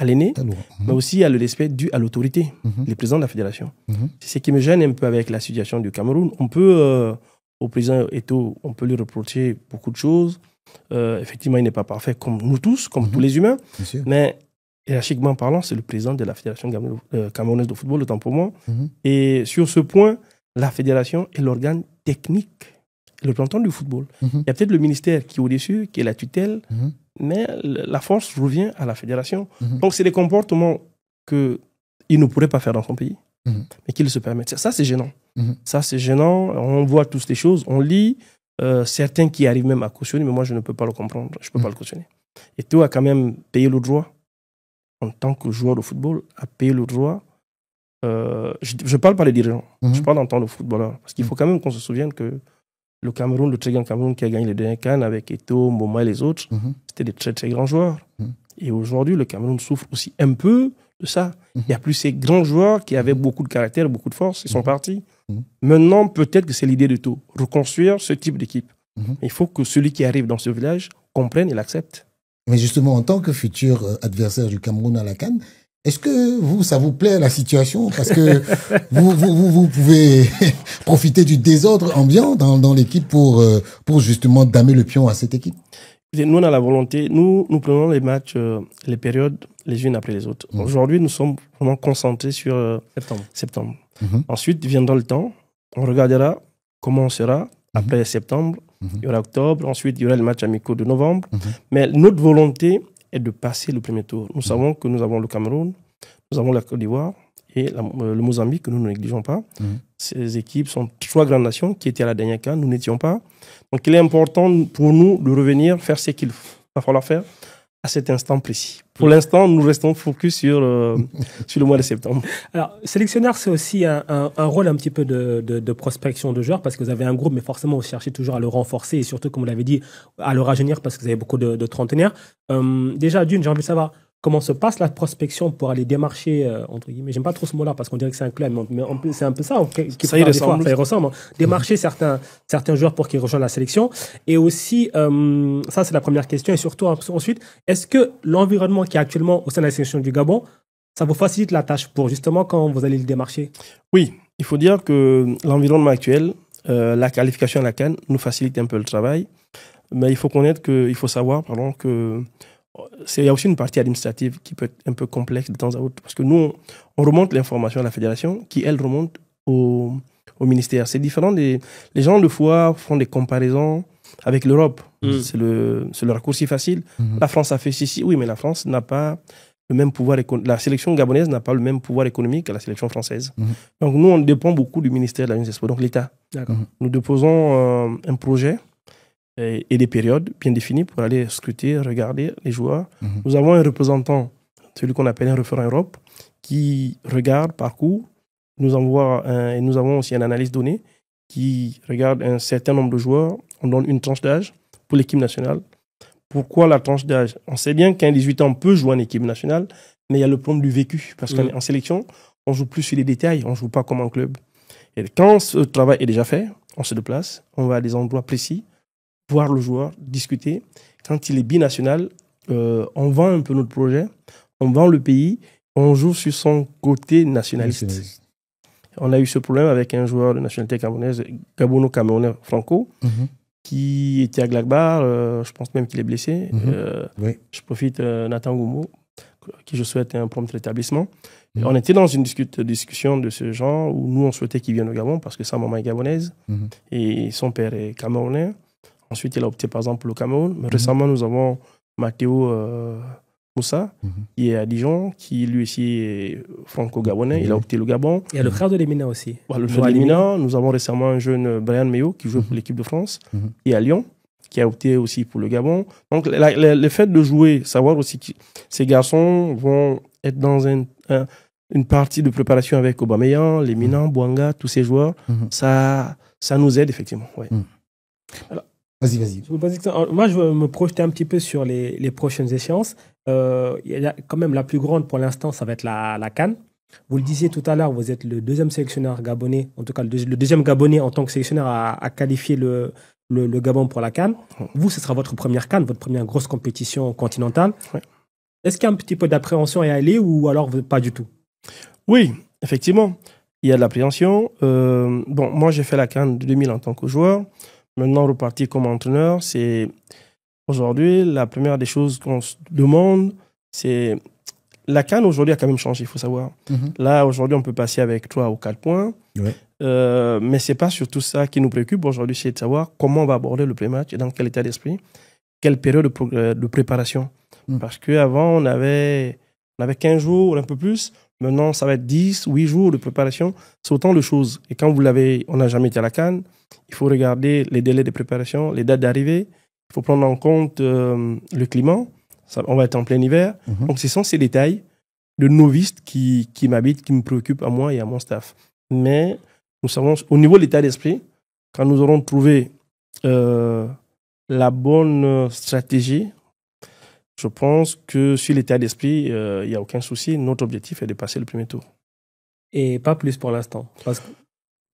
à l'aîné, mais aussi à le respect dû à l'autorité, les présidents de la fédération. C'est ce qui me gêne un peu avec la situation du Cameroun. On peut, au président Eto'o, on peut lui reprocher beaucoup de choses. Effectivement, il n'est pas parfait comme nous tous, comme tous les humains, mais hiérarchiquement parlant, c'est le président de la Fédération camerounaise de football, autant pour moi. Et sur ce point, la fédération est l'organe technique, le représentant du football. Il y a peut-être le ministère qui est au-dessus, qui est la tutelle, mais la force revient à la fédération. Donc, c'est des comportements qu'il ne pourrait pas faire dans son pays, mais qu'il se permet. Ça, c'est gênant. Ça, c'est gênant. On voit tous les choses, on lit. Certains qui arrivent même à cautionner, mais moi, je ne peux pas le comprendre. Je ne peux pas le cautionner. Et Théo a quand même payé le droit, en tant que joueur de football, a payé le droit. Je ne parle pas des dirigeants, je parle en tant que footballeur. Parce qu'il faut quand même qu'on se souvienne que le Cameroun, le très grand Cameroun qui a gagné les derniers CAN avec Eto'o, Mboma et les autres, c'était des très très grands joueurs. Et aujourd'hui, le Cameroun souffre aussi un peu de ça. Il n'y a plus ces grands joueurs qui avaient beaucoup de caractère, beaucoup de force, ils sont partis. Maintenant, peut-être que c'est l'idée de tout, reconstruire ce type d'équipe. Il faut que celui qui arrive dans ce village comprenne et l'accepte. Mais justement, en tant que futur adversaire du Cameroun à la CAN, est-ce que ça vous plaît la situation? Parce que vous pouvez profiter du désordre ambiant dans l'équipe pour justement damer le pion à cette équipe. Nous, on a la volonté, nous prenons les matchs, les périodes, les unes après les autres. Aujourd'hui, nous sommes vraiment concentrés sur septembre. Ensuite viendra le temps, on regardera comment on sera après septembre. Il y aura octobre, ensuite il y aura le match amicaux de novembre. Mais notre volonté est de passer le premier tour. Nous savons que nous avons le Cameroun, nous avons la Côte d'Ivoire et le Mozambique, que nous ne négligeons pas. Ces équipes sont 3 grandes nations qui étaient à la dernière CAN, nous n'étions pas. Donc il est important pour nous de revenir faire ce qu'il va falloir faire à cet instant précis. Pour l'instant, nous restons focus sur le mois de septembre. Alors, sélectionneur, c'est aussi un rôle un petit peu de prospection de joueurs parce que vous avez un groupe, mais forcément, vous cherchez toujours à le renforcer et surtout, comme vous l'avez dit, à le rajeunir parce que vous avez beaucoup de trentenaires. Déjà, d'une, j'ai envie de savoir comment se passe la prospection pour aller démarcher, entre guillemets, j'aime pas trop ce mot-là parce qu'on dirait que c'est un club, mais c'est un peu ça. Ça y ressemble. Ça y ressemble. Démarcher certains joueurs pour qu'ils rejoignent la sélection. Et aussi, ça c'est la première question. Et surtout, ensuite, est-ce que l'environnement qui est actuellement au sein de la sélection du Gabon, ça vous facilite la tâche pour justement quand vous allez le démarcher? Oui, il faut dire que l'environnement actuel, la qualification à la CAN nous facilite un peu le travail. Mais il faut savoir que il y a aussi une partie administrative qui peut être un peu complexe de temps à autre. Parce que nous, on remonte l'information à la fédération qui, elle, remonte au ministère. C'est différent. Les gens, de fois, font des comparaisons avec l'Europe. C'est le raccourci facile. La France a fait ceci. Oui, mais la France n'a pas le même pouvoir économique. La sélection gabonaise n'a pas le même pouvoir économique que la sélection française. Donc, nous, on dépend beaucoup du ministère de la jeunesse et des sports, donc l'État. Nous déposons un projet et des périodes bien définies pour aller scruter, regarder les joueurs. Nous avons un représentant, celui qu'on appelle un référent Europe, qui regarde, parcourt, nous envoie et nous avons aussi un analyse donnée qui regarde un certain nombre de joueurs. On donne une tranche d'âge pour l'équipe nationale. Pourquoi la tranche d'âge? On sait bien qu'un 18 ans peut jouer en équipe nationale, mais il y a le problème du vécu. Parce qu'en sélection, on joue plus sur les détails, on ne joue pas comme en club. Et quand ce travail est déjà fait, on se déplace, on va à des endroits précis, voir le joueur, discuter. Quand il est binational, on vend un peu notre projet, on vend le pays, on joue sur son côté nationaliste. On a eu ce problème avec un joueur de nationalité camerounaise, Gabono-Camerounais Franco, qui était à Glagbar, je pense même qu'il est blessé. Je profite, Nathan Goumou, qui je souhaite un prompt rétablissement. On était dans une discussion de ce genre où nous, on souhaitait qu'il vienne au Gabon parce que sa maman est gabonaise et son père est camerounais. Ensuite, il a opté par exemple pour le Cameroun. Mais récemment, nous avons Mathéo Moussa, qui est à Dijon, qui lui aussi est franco-gabonais. Il a opté le Gabon. Il y a le frère de Lemina aussi. Le frère de Lemina. Nous avons récemment un jeune Brian Meyo qui joue pour l'équipe de France et à Lyon, qui a opté aussi pour le Gabon. Donc, le fait de jouer, savoir aussi que ces garçons vont être dans une partie de préparation avec Aubameyang, Lemina, Bouanga, tous ces joueurs, ça nous aide effectivement. Ouais. Alors, vas-y. Moi, je veux me projeter un petit peu sur les prochaines échéances. Il y a quand même la plus grande pour l'instant, ça va être la CAN. Vous le disiez tout à l'heure, vous êtes le deuxième sélectionneur gabonais, en tout cas le deuxième gabonais en tant que sélectionneur à qualifier le Gabon pour la CAN. Vous, ce sera votre première CAN, votre première grosse compétition continentale. Ouais. Est-ce qu'il y a un petit peu d'appréhension à y aller ou alors pas du tout? Oui, effectivement, il y a de l'appréhension. Moi, j'ai fait la CAN de 2000 en tant que joueur. Maintenant, repartir comme entraîneur, c'est aujourd'hui la première des choses qu'on se demande, c'est la CAN aujourd'hui a quand même changé, il faut savoir. Là, aujourd'hui, on peut passer avec 3 ou 4 points. Mais c'est pas surtout ça qui nous préoccupe aujourd'hui, c'est de savoir comment on va aborder le pré-match et dans quel état d'esprit, quelle période de préparation. Parce qu'avant, on avait 15 jours, un peu plus. Maintenant, ça va être 10, 8 jours de préparation. C'est autant de choses. Et quand on n'a jamais été à la CAN, il faut regarder les délais de préparation, les dates d'arrivée. Il faut prendre en compte le climat. On va être en plein hiver. Donc, ce sont ces détails de novices qui m'habitent, qui me préoccupent à moi et à mon staff. Mais nous savons, au niveau de l'état d'esprit, quand nous aurons trouvé la bonne stratégie, je pense que sur l'état d'esprit, il n'y a aucun souci. Notre objectif est de passer le premier tour. Et pas plus pour l'instant. Parce que...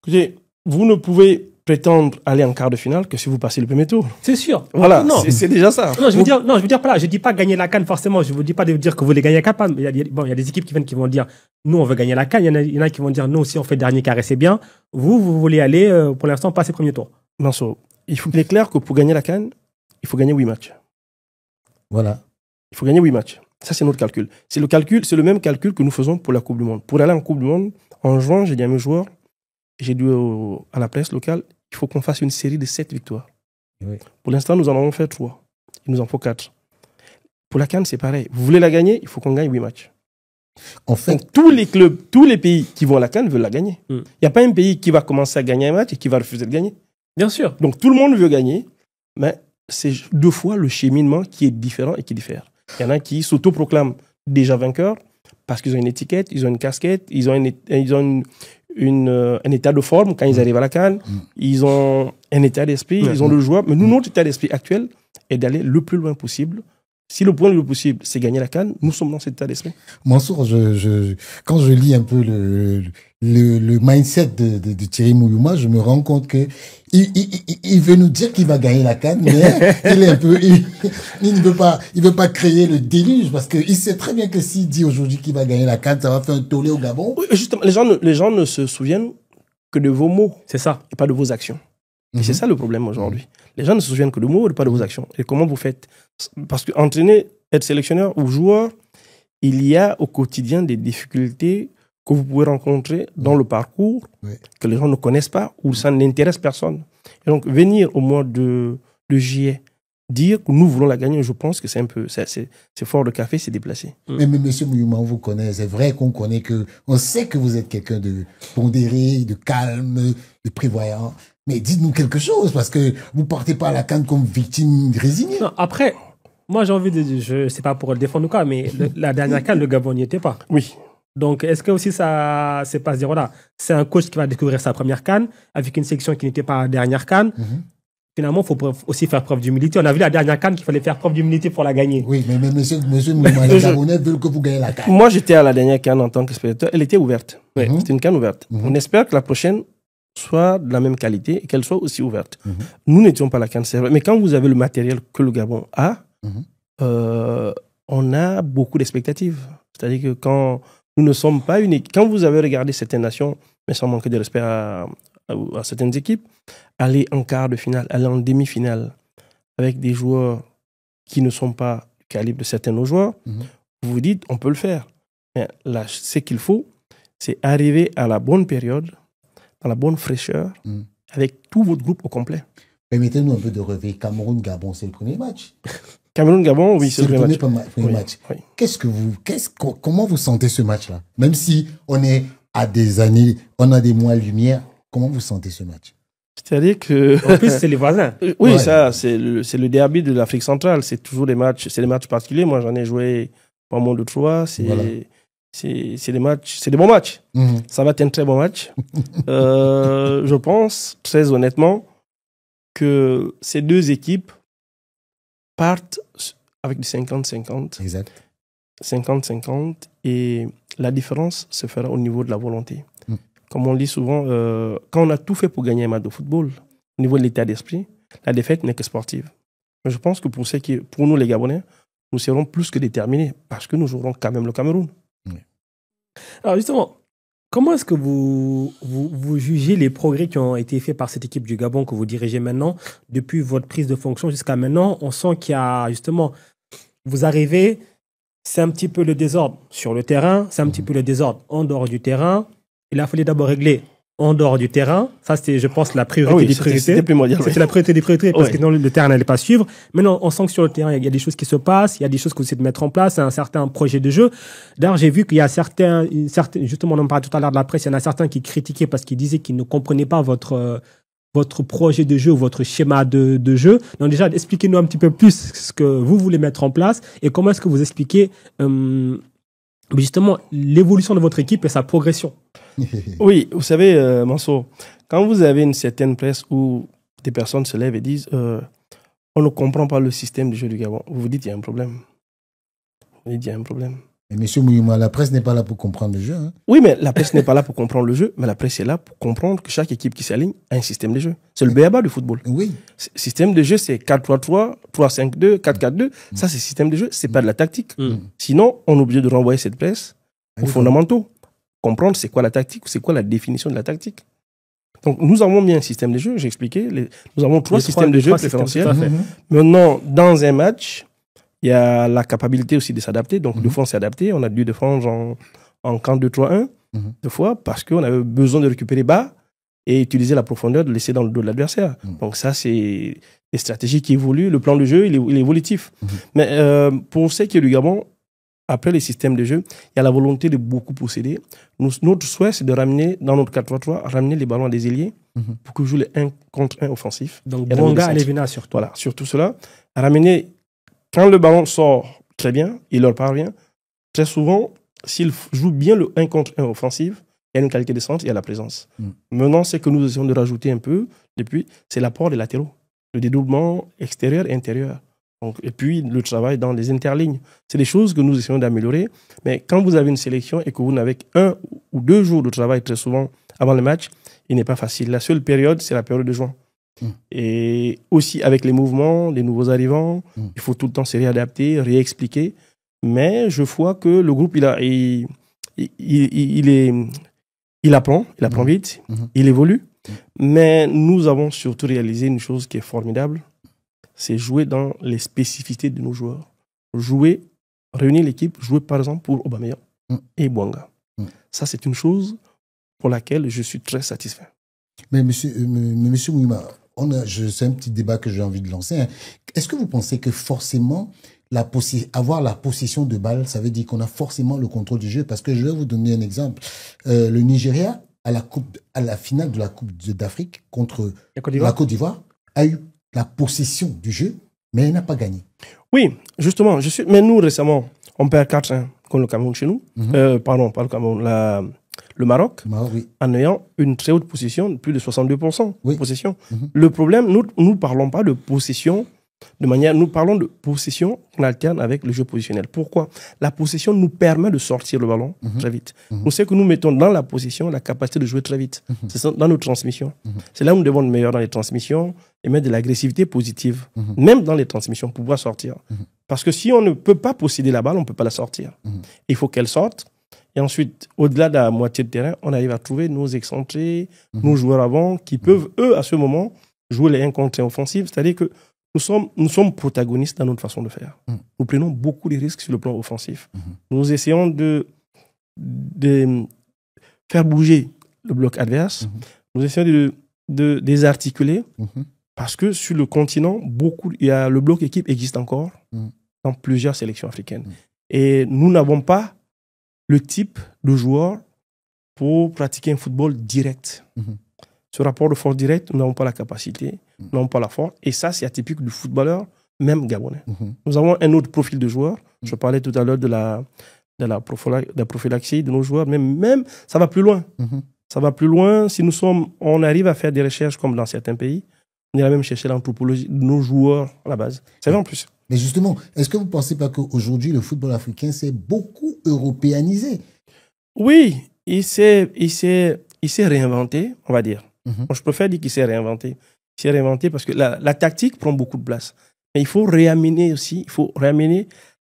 Écoutez, vous ne pouvez prétendre aller en quart de finale que si vous passez le premier tour. C'est sûr. Voilà, c'est déjà ça. Non, je veux dire pas là. Je dis pas gagner la CAN forcément. Je vous dis pas de dire que vous voulez gagner la CAN. Il y a des équipes qui vont dire nous on veut gagner la CAN. Il y en a qui vont dire nous aussi on fait dernier carré c'est bien. Vous voulez aller pour l'instant passer le premier tour. Manso, il est clair que pour gagner la CAN, il faut gagner 8 matchs. Voilà. Il faut gagner 8 matchs. Ça, c'est notre calcul. C'est le même calcul que nous faisons pour la Coupe du Monde. Pour aller en Coupe du Monde, en juin, j'ai dit à mes joueurs, j'ai dit à la presse locale, il faut qu'on fasse une série de 7 victoires. Oui. Pour l'instant, nous en avons fait 3. Il nous en faut 4. Pour la CAN, c'est pareil. Vous voulez la gagner, il faut qu'on gagne 8 matchs. En fait, Donc, tous les clubs, tous les pays qui vont à la CAN veulent la gagner. Il n'y a pas un pays qui va commencer à gagner un match et qui va refuser de gagner. Bien sûr. Donc, tout le monde veut gagner, mais c'est deux fois le cheminement qui est différent et qui diffère. Il y en a qui s'autoproclament déjà vainqueurs parce qu'ils ont une étiquette, ils ont une casquette, ils ont un état de forme quand ils arrivent à la CAN, ils ont un état d'esprit, ils ont le joueur. Mais nous, notre état d'esprit actuel est d'aller le plus loin possible. Si le point le plus possible, c'est gagner la CAN, nous sommes dans cet état d'esprit. Mansour, quand je lis un peu le mindset de Thierry Mouyouma, je me rends compte que il veut nous dire qu'il va gagner la CAN, mais il est un peu, il ne veut pas créer le déluge parce qu'il sait très bien que s'il dit aujourd'hui qu'il va gagner la CAN, ça va faire un tollé au Gabon. Oui, justement, les gens ne se souviennent que de vos mots. C'est ça. Et pas de vos actions. Et c'est ça le problème aujourd'hui. Les gens ne se souviennent que de mots et pas de vos actions. Et comment vous faites? Parce qu'entraîner, être sélectionneur ou joueur, il y a au quotidien des difficultés que vous pouvez rencontrer dans le parcours, que les gens ne connaissent pas ou ça n'intéresse personne. Et donc, venir au mois de juillet, dire que nous voulons la gagner, je pense que c'est un peu, c'est fort de café, c'est déplacé. Mais monsieur Mouyouma, on vous connaît, c'est vrai qu'on connaît on sait que vous êtes quelqu'un de pondéré, de calme, de prévoyant. Mais dites-nous quelque chose, parce que vous partez pas à la CAN comme victime résignée. Non, après, moi j'ai envie de, je sais pas pour le défendre ou quoi, mais la dernière CAN, le Gabon n'y était pas. Oui. Donc, est-ce que aussi ça, c'est pas se dire, voilà, c'est un coach qui va découvrir sa première CAN avec une sélection qui n'était pas la dernière CAN. Finalement, il faut aussi faire preuve d'humilité. On a vu la dernière CAN qu'il fallait faire preuve d'humilité pour la gagner. Oui, mais monsieur Mouyouma, les Gabonais veulent que vous gagnez la CAN. Moi, j'étais à la dernière CAN en tant que spectateur. Elle était ouverte. C'était une CAN ouverte. On espère que la prochaine soit de la même qualité et qu'elle soit aussi ouverte. Nous n'étions pas la CAN, c'est vrai. Mais quand vous avez le matériel que le Gabon a, on a beaucoup d'expectatives. C'est-à-dire que quand nous ne sommes pas une équipe, quand vous avez regardé certaines nations, mais sans manquer de respect à certaines équipes, aller en quart de finale, aller en demi-finale avec des joueurs qui ne sont pas du calibre de certains de nos joueurs, vous vous dites, on peut le faire. Mais là, ce qu'il faut, c'est arriver à la bonne période, dans la bonne fraîcheur, avec tout votre groupe au complet. Permettez-nous un peu de rêver. Cameroun-Gabon, c'est le premier match. Cameroun-Gabon, oui, c'est le premier match. Oui. Comment vous sentez ce match-là? Même si on est à des années, on a des mois-lumière, comment vous sentez ce match? C'est-à-dire que... En plus, c'est les voisins. Oui, ça, c'est le derby de l'Afrique centrale. C'est toujours des matchs particuliers. Moi, j'en ai joué pas moins de 3. C'est des matchs, c'est des bons matchs. Ça va être un très bon match. Je pense, très honnêtement, que ces deux équipes partent avec du 50-50. Exact. 50-50. Et la différence se fera au niveau de la volonté. Comme on le dit souvent, quand on a tout fait pour gagner un match de football, au niveau de l'état d'esprit, la défaite n'est que sportive. Mais je pense que pour nous, les Gabonais, nous serons plus que déterminés parce que nous jouerons quand même le Cameroun. Alors justement, comment est-ce que vous jugez les progrès qui ont été faits par cette équipe du Gabon que vous dirigez maintenant, depuis votre prise de fonction jusqu'à maintenant? On sent qu'il y a justement, vous arrivez, c'est un petit peu le désordre sur le terrain, c'est un petit peu le désordre en dehors du terrain. Il a fallu d'abord régler en dehors du terrain. Ça, c'était, je pense, la priorité des priorités. C'était primordial. C'était la priorité des priorités parce que sinon, le terrain n'allait pas suivre. Maintenant, on sent que sur le terrain, il y a des choses qui se passent, il y a des choses que vous essayez de mettre en place, un certain projet de jeu. D'ailleurs, j'ai vu qu'il y a certains, justement, on en parlait tout à l'heure de la presse, il y en a certains qui critiquaient parce qu'ils disaient qu'ils ne comprenaient pas votre projet de jeu ou votre schéma de jeu. Donc déjà, expliquez-nous un petit peu plus ce que vous voulez mettre en place et comment est-ce que vous expliquez justement l'évolution de votre équipe et sa progression. Oui, vous savez, Mansour, quand vous avez une certaine presse où des personnes se lèvent et disent on ne comprend pas le système de jeu du Gabon, vous vous dites il y a un problème. Vous dites il y a un problème. Mais monsieur Mouyouma, la presse n'est pas là pour comprendre le jeu. Hein? Oui, mais la presse n'est pas là pour comprendre le jeu, mais la presse est là pour comprendre que chaque équipe qui s'aligne a un système de jeu. C'est le b.a.-ba du football. Oui. Système de jeu, c'est 4-3-3, 3-5-2, 4-4-2. Ça, c'est système de jeu, c'est pas de la tactique. Sinon, on est obligé de renvoyer cette presse aux fondamentaux. Comprendre c'est quoi la tactique, c'est quoi la définition de la tactique. Donc, nous avons mis un système de jeu, j'ai expliqué. Nous avons trois systèmes de jeu préférentiels. Maintenant, dans un match, il y a la capacité aussi de s'adapter. Donc, deux fois, on s'est adapté. On a dû défendre en camp 2-3-1, deux fois, parce qu'on avait besoin de récupérer bas et utiliser la profondeur, de laisser dans le dos de l'adversaire. Donc, ça, c'est des stratégies qui évoluent. Le plan de jeu, il est évolutif. Mais pour ce qui est du Gabon, après les systèmes de jeu, il y a la volonté de beaucoup posséder. Notre souhait, c'est de ramener, dans notre 4-3-3, ramener les ballons à des ailiers pour que jouent les 1 contre 1 offensifs. Donc, Bonga et Levina surtout. Voilà, surtout cela. Ramener, quand le ballon sort très bien, il leur parvient. Très souvent, s'ils jouent bien le 1 contre 1 offensif, il y a une qualité de centre, il y a la présence. Maintenant, ce que nous essayons de rajouter un peu, depuis, c'est l'apport des latéraux. Le dédoublement extérieur et intérieur. Donc, et puis, le travail dans les interlignes. C'est des choses que nous essayons d'améliorer. Mais quand vous avez une sélection et que vous n'avez qu'un ou 2 jours de travail très souvent avant le match, il n'est pas facile. La seule période, c'est la période de juin. Et aussi avec les mouvements, les nouveaux arrivants, il faut tout le temps se réadapter, réexpliquer. Mais je vois que le groupe, il apprend vite, il évolue. Mais nous avons surtout réalisé une chose qui est formidable, c'est jouer dans les spécificités de nos joueurs. Jouer, réunir l'équipe, jouer par exemple pour Aubameyang et Bouanga. Ça, c'est une chose pour laquelle je suis très satisfait. Mais monsieur Mouima, c'est un petit débat que j'ai envie de lancer. Hein. Est-ce que vous pensez que forcément, avoir la possession de balle, ça veut dire qu'on a forcément le contrôle du jeu? Parce que je vais vous donner un exemple. Le Nigeria, à la finale de la Coupe d'Afrique contre la Côte d'Ivoire, a eu la possession du jeu, mais elle n'a pas gagné. Oui, justement. Mais nous, récemment, on perd 4-1 contre le Cameroun chez nous. Pardon, pas le Cameroun, le Maroc, oui. En ayant une très haute possession, plus de 62% de possession. Le problème, nous ne parlons pas de possession nous parlons de possession qu'on alterne avec le jeu positionnel. Pourquoi? La possession nous permet de sortir le ballon très vite. Nous savons que nous mettons dans la possession la capacité de jouer très vite. C'est dans nos transmissions. C'est là où nous devons être meilleurs dans les transmissions et mettre de l'agressivité positive, même dans les transmissions, pour pouvoir sortir. Parce que si on ne peut pas posséder la balle, on ne peut pas la sortir. Il faut qu'elle sorte. Et ensuite, au-delà de la moitié de terrain, on arrive à trouver nos excentrés, nos joueurs avant, qui peuvent, eux, à ce moment, jouer les 1 contre 1 offensifs. C'est-à-dire que nous sommes protagonistes dans notre façon de faire. Nous prenons beaucoup de risques sur le plan offensif. Nous essayons de faire bouger le bloc adverse. Nous essayons de désarticuler parce que sur le continent, le bloc équipe existe encore dans plusieurs sélections africaines. Et nous n'avons pas le type de joueur pour pratiquer un football direct. Ce rapport de force directe, nous n'avons pas la capacité, nous n'avons pas la force. Et ça, c'est atypique du footballeur, même gabonais. Nous avons un autre profil de joueur. Je parlais tout à l'heure de la prophylaxie de nos joueurs. Même ça va plus loin. Ça va plus loin. Si on arrive à faire des recherches comme dans certains pays, on ira même chercher l'anthropologie de nos joueurs à la base. C'est vrai en plus. Mais justement, est-ce que vous ne pensez pas qu'aujourd'hui, le football africain s'est beaucoup européanisé? Oui, il s'est réinventé, on va dire. Je préfère dire qu'il s'est réinventé. Il s'est réinventé parce que la tactique prend beaucoup de place. Mais il faut réamener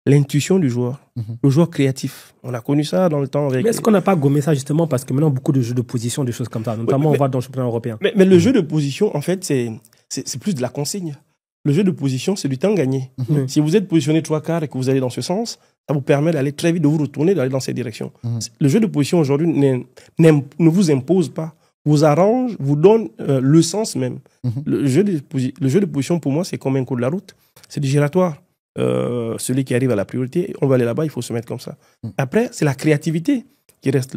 l'intuition du joueur, le joueur créatif. On a connu ça dans le temps avec... Mais est-ce qu'on n'a pas gommé ça justement parce que maintenant, beaucoup de jeux de position, des choses comme ça, notamment on voit dans le championnat européen. Mais le jeu de position, en fait, c'est plus de la consigne. Le jeu de position, c'est du temps gagné. Si vous êtes positionné 3 quarts et que vous allez dans ce sens, ça vous permet d'aller très vite, de vous retourner, d'aller dans cette direction. Le jeu de position aujourd'hui ne vous impose pas, vous arrange, vous donne le sens même. Le jeu de position, pour moi, c'est comme un coup de la route. C'est du giratoire. Celui qui arrive à la priorité, on va aller là-bas, il faut se mettre comme ça. Après, c'est la créativité qui reste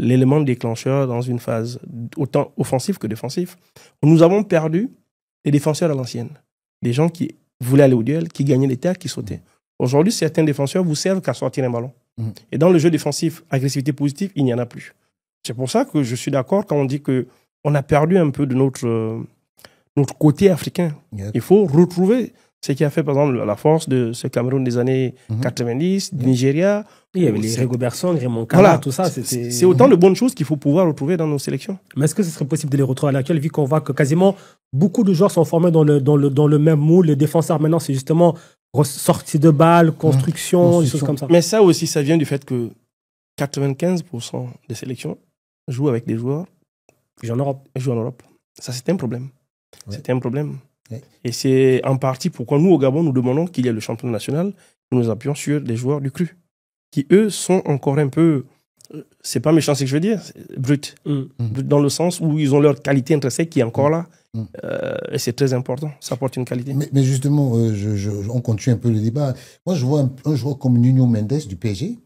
l'élément déclencheur dans une phase autant offensive que défensive. Nous avons perdu les défenseurs à l'ancienne. Des gens qui voulaient aller au duel, qui gagnaient les terres, qui sautaient. Aujourd'hui, certains défenseurs vous servent qu'à sortir un ballon. Et dans le jeu défensif, agressivité positive, il n'y en a plus. C'est pour ça que je suis d'accord quand on dit qu'on a perdu un peu de notre côté africain. Il faut retrouver ce qui a fait, par exemple, la force de ce Cameroun des années 90, du Nigeria. Il y avait les Rigobertson, Raymond Kala, tout ça. C'est autant de bonnes choses qu'il faut pouvoir retrouver dans nos sélections. Mais est-ce que ce serait possible de les retrouver à laquelle, vu qu'on voit que quasiment beaucoup de joueurs sont formés dans le même moule? Les défenseurs, maintenant, c'est justement sortie de balles, construction, des choses comme ça. Mais ça aussi, ça vient du fait que 95% des sélections jouent avec des joueurs qui jouent en Europe. Ça, c'est un problème. C'est un problème. Et c'est en partie pourquoi nous, au Gabon, nous demandons qu'il y ait le championnat national. Nous nous appuyons sur des joueurs du cru, qui, eux, sont encore un peu... C'est pas méchant ce que je veux dire, brut. Dans le sens où ils ont leur qualité intrinsèque qui est encore là. Et c'est très important. Ça apporte une qualité. Mais justement, on continue un peu le débat. Moi, je vois un joueur comme Nuno Mendes du PSG,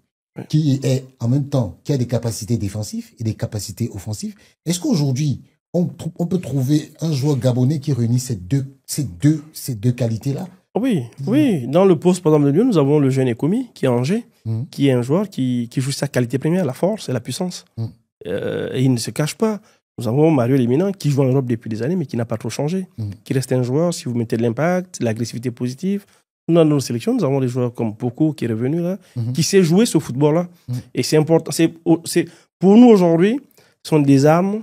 qui est en même temps, qui a des capacités défensives et des capacités offensives. Est-ce qu'aujourd'hui, on peut trouver un joueur gabonais qui réunit ces deux qualités-là? Oui, oui. Dans le poste, par exemple, de Lyon, nous avons le jeune Ekomi, qui est Angers, qui est un joueur qui joue sa qualité première, la force et la puissance. Et il ne se cache pas. Nous avons Mario Lemina, qui joue en Europe depuis des années, mais qui n'a pas trop changé. Qui reste un joueur, si vous mettez de l'impact, l'agressivité positive. Nous, dans nos sélections, nous avons des joueurs comme Poco, qui est revenu là, qui sait jouer ce football-là. Et c'est important. Pour nous, aujourd'hui, ce sont des armes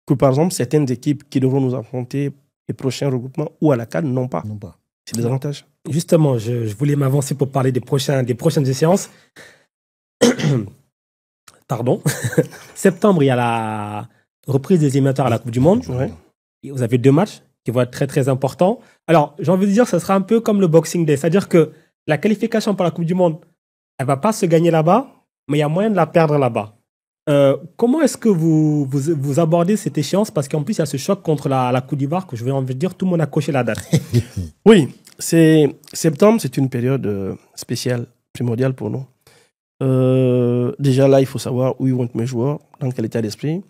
que, par exemple, certaines équipes qui devront nous affronter les prochains regroupements ou à la CAN n'ont pas. C'est des avantages. Justement, je voulais m'avancer pour parler des prochaines échéances. Pardon. Septembre, il y a la reprise des éliminatoires à la Coupe du Monde. Ouais. Et vous avez 2 matchs qui vont être très, très importants. Alors, j'ai envie de dire que ce sera un peu comme le Boxing Day. C'est-à-dire que la qualification pour la Coupe du Monde, elle ne va pas se gagner là-bas, mais il y a moyen de la perdre là-bas. Comment est-ce que vous abordez cette échéance? Parce qu'en plus, il y a ce choc contre la Côte d'Ivoire que je vais envie de dire, tout le monde a coché la date. Oui, septembre, c'est une période spéciale, primordiale pour nous. Déjà là, il faut savoir où ils vont être mes joueurs, dans quel état d'esprit.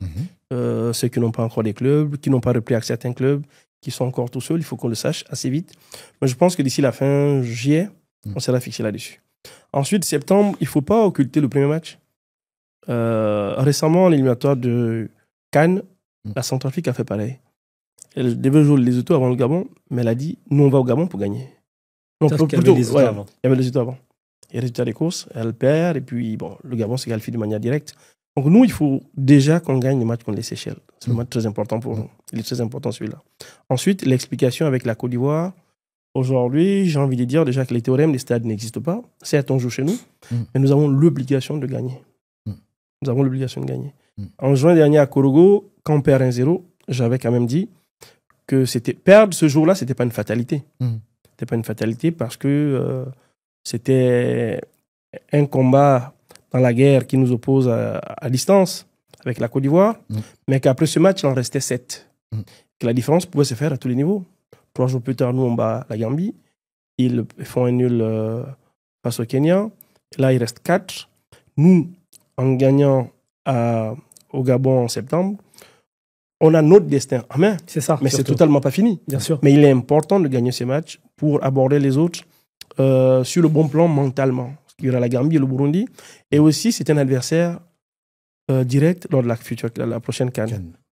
Ceux qui n'ont pas encore des clubs, qui n'ont pas repris avec certains clubs, qui sont encore tout seuls, il faut qu'on le sache assez vite. Mais je pense que d'ici la fin juillet, on sera fixé là-dessus. Ensuite, septembre, il ne faut pas occulter le premier match. Récemment, l'éliminatoire de Cannes, la Centrafrique a fait pareil. Elle devait jouer les Lesotho avant le Gabon, mais elle a dit, nous on va au Gabon pour gagner. Donc, il y avait les Lesotho avant. Il y avait les Lesotho avant. Et résultat des courses, elle perd, et puis bon, le Gabon se qualifie de manière directe. Donc nous, il faut déjà qu'on gagne le match contre les Seychelles. C'est un match très important pour nous. Il est très important celui-là. Ensuite, l'explication avec la Côte d'Ivoire. Aujourd'hui, j'ai envie de dire déjà que les théorèmes des stades n'existent pas. Certes, on joue chez nous, mais nous avons l'obligation de gagner. Nous avons l'obligation de gagner. En juin dernier à Korogo, quand on perd 1-0, j'avais quand même dit que perdre ce jour-là, ce n'était pas une fatalité. C'était pas une fatalité parce que c'était un combat dans la guerre qui nous oppose à distance avec la Côte d'Ivoire, mais qu'après ce match, il en restait 7. Que la différence pouvait se faire à tous les niveaux. 3 jours plus tard, nous, on bat la Gambie. Ils font un nul face au Kenya. Là, il reste 4. Nous, en gagnant au Gabon en septembre, on a notre destin en main. C'est ça. Mais c'est totalement pas fini. Bien sûr. Mais il est important de gagner ces matchs pour aborder les autres sur le bon plan mentalement. Il y aura la Gambie et le Burundi. Et aussi, c'est un adversaire direct lors de la prochaine CAN.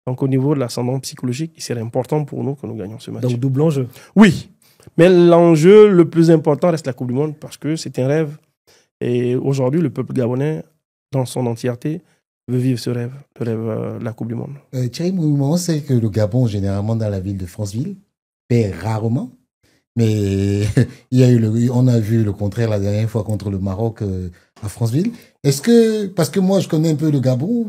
Donc, au niveau de l'ascendant psychologique, il serait important pour nous que nous gagnions ce match. Donc, double enjeu. Oui. Mais l'enjeu le plus important reste la Coupe du Monde parce que c'est un rêve. Et aujourd'hui, le peuple gabonais, dans son entièreté, veut vivre ce rêve, le rêve de la Coupe du Monde. Thierry Mouma, on sait que le Gabon, généralement dans la ville de Franceville, perd rarement. Mais on a vu le contraire la dernière fois contre le Maroc à Franceville. Parce que moi je connais un peu le Gabon,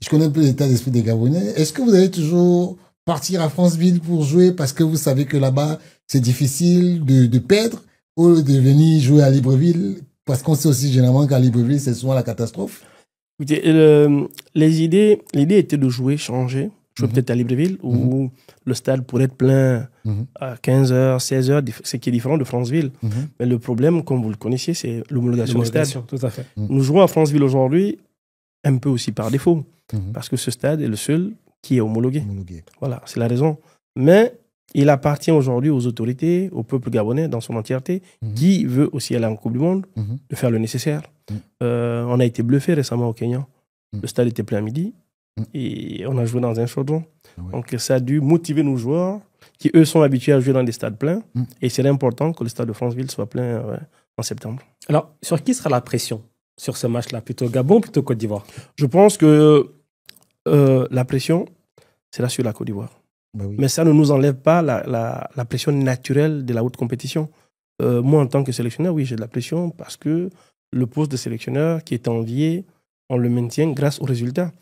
je connais un peu l'état d'esprit des Gabonais, est-ce que vous allez toujours partir à Franceville pour jouer parce que vous savez que là-bas c'est difficile de perdre, ou de venir jouer à Libreville parce qu'on sait aussi généralement qu'à Libreville c'est souvent la catastrophe? Écoutez, l'idée était de changer peut-être à Libreville, où le stade pourrait être plein à 15h, 16h, ce qui est différent de Franceville. Mais le problème, comme vous le connaissiez, c'est l'homologation du stade. Tout à fait. Nous jouons à Franceville aujourd'hui, un peu aussi par défaut, parce que ce stade est le seul qui est homologué. Voilà, c'est la raison. Mais il appartient aujourd'hui aux autorités, au peuple gabonais dans son entièreté, qui veut aussi aller en Coupe du Monde, de faire le nécessaire. On a été bluffé récemment au Kenya. Le stade était plein à midi. Et on a joué dans un chaudron. Donc ça a dû motiver nos joueurs qui, eux, sont habitués à jouer dans des stades pleins. Et c'est important que le stade de Franceville soit plein en septembre. Alors, sur qui sera la pression sur ce match-là? Plutôt Gabon, plutôt Côte d'Ivoire? Je pense que la pression, c'est là sur la Côte d'Ivoire. Mais ça ne nous enlève pas la pression naturelle de la haute compétition. Moi, en tant que sélectionneur, oui, j'ai de la pression parce que le poste de sélectionneur qui est envié, on le maintient grâce aux résultats.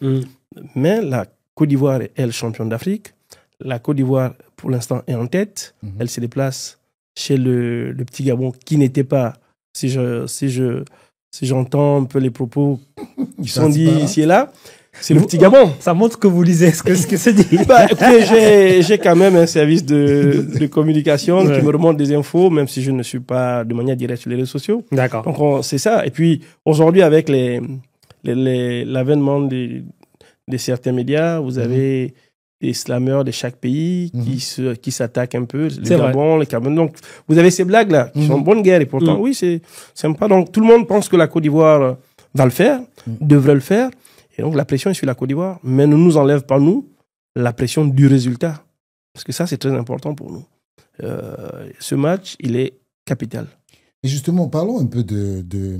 Mais la Côte d'Ivoire est, elle, championne d'Afrique. La Côte d'Ivoire, pour l'instant, est en tête. Elle se déplace chez le petit Gabon qui n'était pas, si j'entends un peu les propos qui sont dits ici et là, c'est le petit Gabon. Ça montre que vous lisez ce que c'est dit. Bah, écoutez, j'ai quand même un service de communication qui me remonte des infos, même si je ne suis pas de manière directe sur les réseaux sociaux. D'accord. Donc, c'est ça. Et puis, aujourd'hui, avec l'avènement de certains médias, vous avez des slammeurs de chaque pays qui s'attaquent un peu. Le Gabon, le Cameroun. Donc, vous avez ces blagues-là qui sont en bonne guerre. Et pourtant, oui, c'est sympa. Donc, tout le monde pense que la Côte d'Ivoire va le faire, devrait le faire. Et donc, la pression est sur la Côte d'Ivoire. Mais ne nous enlève pas, nous, la pression du résultat. Parce que ça, c'est très important pour nous. Ce match, il est capital. Et justement, parlons un peu de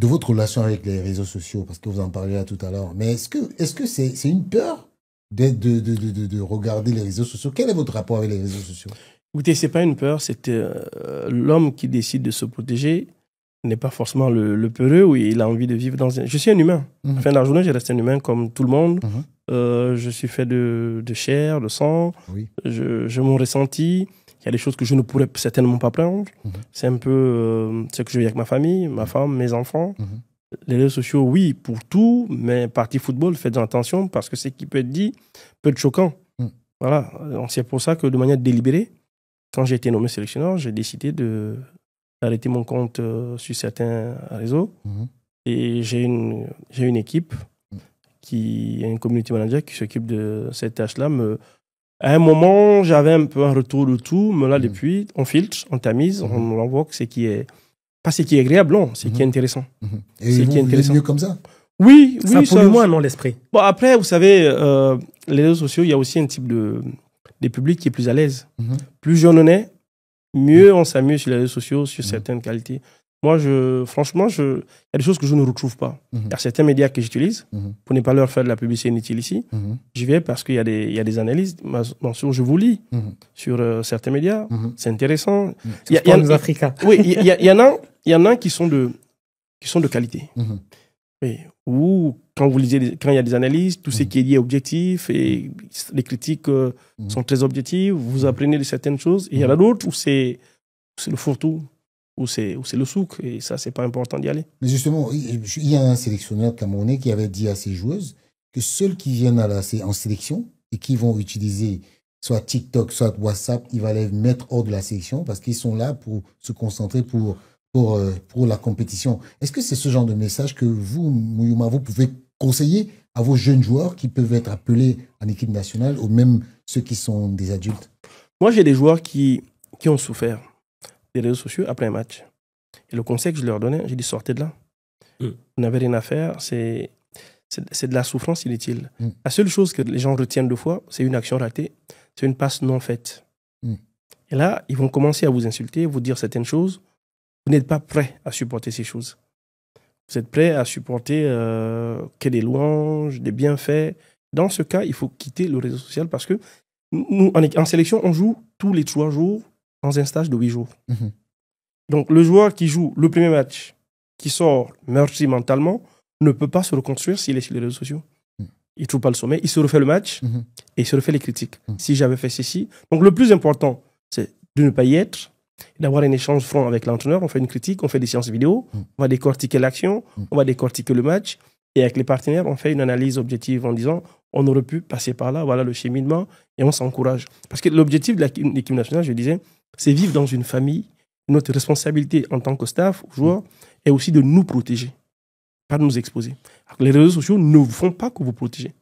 votre relation avec les réseaux sociaux, parce que vous en parliez là tout à l'heure. Mais est-ce que c'est une peur de regarder les réseaux sociaux? Quel est votre rapport avec les réseaux sociaux? Écoutez, c'est pas une peur, c'est l'homme qui décide de se protéger n'est pas forcément le peureux où il a envie de vivre dans un... Je suis un humain. À la fin de la journée, je reste un humain comme tout le monde. Je suis fait de chair, de sang. Oui. Je m'en ressenti. Il y a des choses que je ne pourrais certainement pas prendre. C'est un peu ce que je vis avec ma famille, ma femme, mes enfants. Les réseaux sociaux, oui, pour tout, mais partie football, faites attention parce que ce qui peut être dit peut être choquant. Voilà. Donc, c'est pour ça que de manière délibérée, quand j'ai été nommé sélectionneur, j'ai décidé d'arrêter mon compte sur certains réseaux. Et j'ai une équipe qui est un community manager qui s'occupe de cette tâche-là. À un moment, j'avais un peu un retour de tout, mais là, depuis, on filtre, on tamise, on envoie ce qui est... Pas ce qui est agréable, non, ce qui est intéressant. Et c'est qui est intéressant. Mieux comme ça? Oui, ça pollue moins, non, l'esprit. Bon, après, vous savez, les réseaux sociaux, il y a aussi un type de public qui est plus à l'aise. Plus jeune on est, mieux on s'amuse sur les réseaux sociaux, sur certaines qualités. Moi, franchement, il y a des choses que je ne retrouve pas. Il y a certains médias que j'utilise pour ne pas leur faire de la publicité inutile ici. J'y vais parce qu'il y a des analyses. Je vous lis sur certains médias. C'est intéressant. Il y a nos Africains. Oui, il y en a qui sont de qualité. Oui. Ou quand il y a des analyses, tout ce qui est lié objectif et les critiques sont très objectives. Vous apprenez de certaines choses. Et il y en a d'autres où c'est le fourre-tout. Ou c'est le souk, et ça, c'est pas important d'y aller. Mais justement, il y a un sélectionneur camerounais qui avait dit à ses joueuses que ceux qui viennent en sélection et qui vont utiliser soit TikTok, soit WhatsApp, il va les mettre hors de la sélection parce qu'ils sont là pour se concentrer pour la compétition. Est-ce que c'est ce genre de message que vous, Mouyouma, vous pouvez conseiller à vos jeunes joueurs qui peuvent être appelés en équipe nationale ou même ceux qui sont des adultes? Moi, j'ai des joueurs qui ont souffert des réseaux sociaux après un match. Et le conseil que je leur donnais, j'ai dit sortez de là. Vous n'avez rien à faire, c'est de la souffrance inutile. La seule chose que les gens retiennent deux fois, c'est une action ratée, c'est une passe non faite. Et là, ils vont commencer à vous insulter, vous dire certaines choses. Vous n'êtes pas prêt à supporter ces choses. Vous êtes prêt à supporter que des louanges, des bienfaits. Dans ce cas, il faut quitter le réseau social parce que nous, en sélection, on joue tous les 3 jours dans un stage de 8 jours. Donc, le joueur qui joue le premier match, qui sort meurtri mentalement, ne peut pas se reconstruire s'il est sur les réseaux sociaux. Il ne trouve pas le sommet, il se refait le match et il se refait les critiques. Si j'avais fait ceci. Donc, le plus important, c'est de ne pas y être, d'avoir un échange franc avec l'entraîneur. On fait une critique, on fait des séances vidéo, on va décortiquer l'action, on va décortiquer le match. Et avec les partenaires, on fait une analyse objective en disant on aurait pu passer par là, voilà le cheminement, et on s'encourage. Parce que l'objectif de l'équipe nationale, je disais, c'est vivre dans une famille. Notre responsabilité en tant que staff, joueurs, est aussi de nous protéger, pas de nous exposer. Alors, les réseaux sociaux ne vous font pas que vous protéger.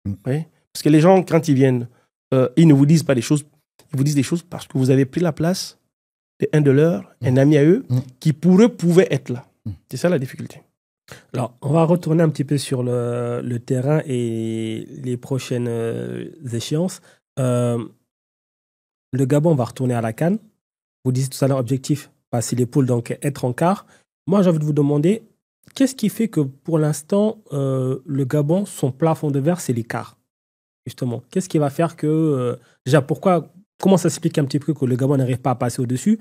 Oui? Parce que les gens, quand ils viennent, ils ne vous disent pas des choses, ils vous disent des choses parce que vous avez pris la place d'un de leurs, un ami à eux, qui pouvait être là. C'est ça la difficulté. Alors, on va retourner un petit peu sur le terrain et les prochaines échéances. Le Gabon va retourner à la CAN. Vous disiez tout à l'heure, objectif, passer les poules, donc être en quart. Moi, j'ai envie de vous demander, qu'est-ce qui fait que pour l'instant, le Gabon, son plafond de verre, c'est les quarts, justement? Qu'est-ce qui va faire que... déjà, comment ça s'explique un petit peu que le Gabon n'arrive pas à passer au-dessus?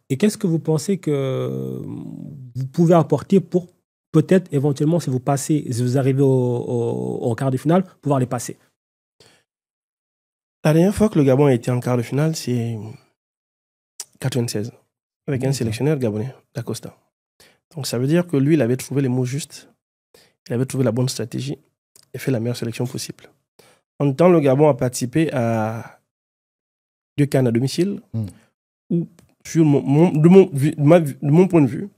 Et qu'est-ce que vous pensez que vous pouvez apporter pour peut-être, éventuellement, si vous arrivez au quart de finale, pouvoir les passer? La dernière fois que le Gabon a été en quart de finale, c'est 96, avec un sélectionneur gabonais, D'Acosta. Donc ça veut dire que lui, il avait trouvé les mots justes, il avait trouvé la bonne stratégie, et fait la meilleure sélection possible. En même temps, le Gabon a participé à 2 CAN à domicile, où, de mon point de vue,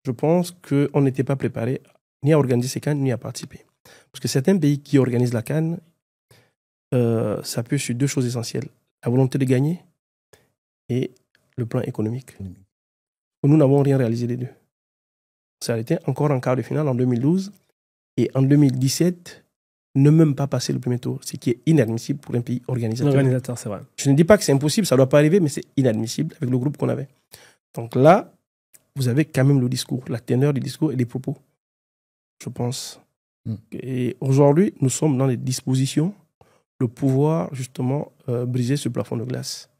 je pense qu'on n'était pas préparé ni à organiser ces CAN, ni à participer. Parce que certains pays qui organisent la CAN s'appuient sur 2 choses essentielles. La volonté de gagner et le plan économique. Nous n'avons rien réalisé des 2. Ça a été encore en quart de finale en 2012. Et en 2017, ne même pas passer le premier tour, ce qui est inadmissible pour un pays organisateur. C'est vrai. Je ne dis pas que c'est impossible, ça ne doit pas arriver, mais c'est inadmissible avec le groupe qu'on avait. Donc là, vous avez quand même le discours, la teneur du discours et des propos, je pense. Et aujourd'hui, nous sommes dans les dispositions de pouvoir justement briser ce plafond de glace.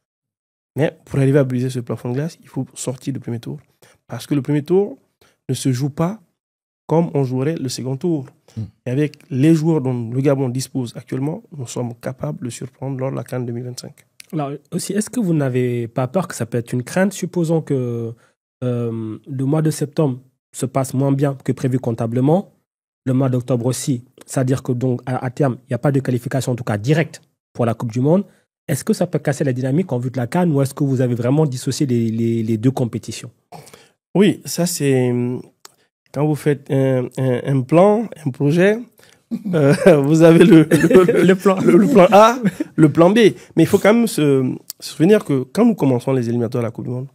Mais pour arriver à briser ce plafond de glace, il faut sortir du premier tour. Parce que le premier tour ne se joue pas comme on jouerait le second tour. Et avec les joueurs dont le Gabon dispose actuellement, nous sommes capables de surprendre lors de la CAN 2025. Alors aussi, est-ce que vous n'avez pas peur que ça peut être une crainte, supposons que le mois de septembre se passe moins bien que prévu comptablement, le mois d'octobre aussi, c'est-à-dire que donc à terme, il n'y a pas de qualification en tout cas directe pour la Coupe du Monde. Est-ce que ça peut casser la dynamique en vue de la CAN ou est-ce que vous avez vraiment dissocié les 2 compétitions? Oui, ça c'est... Quand vous faites un plan, un projet, vous avez le plan A, le plan B. Mais il faut quand même se souvenir que quand nous commençons les éliminatoires de la Coupe du Monde,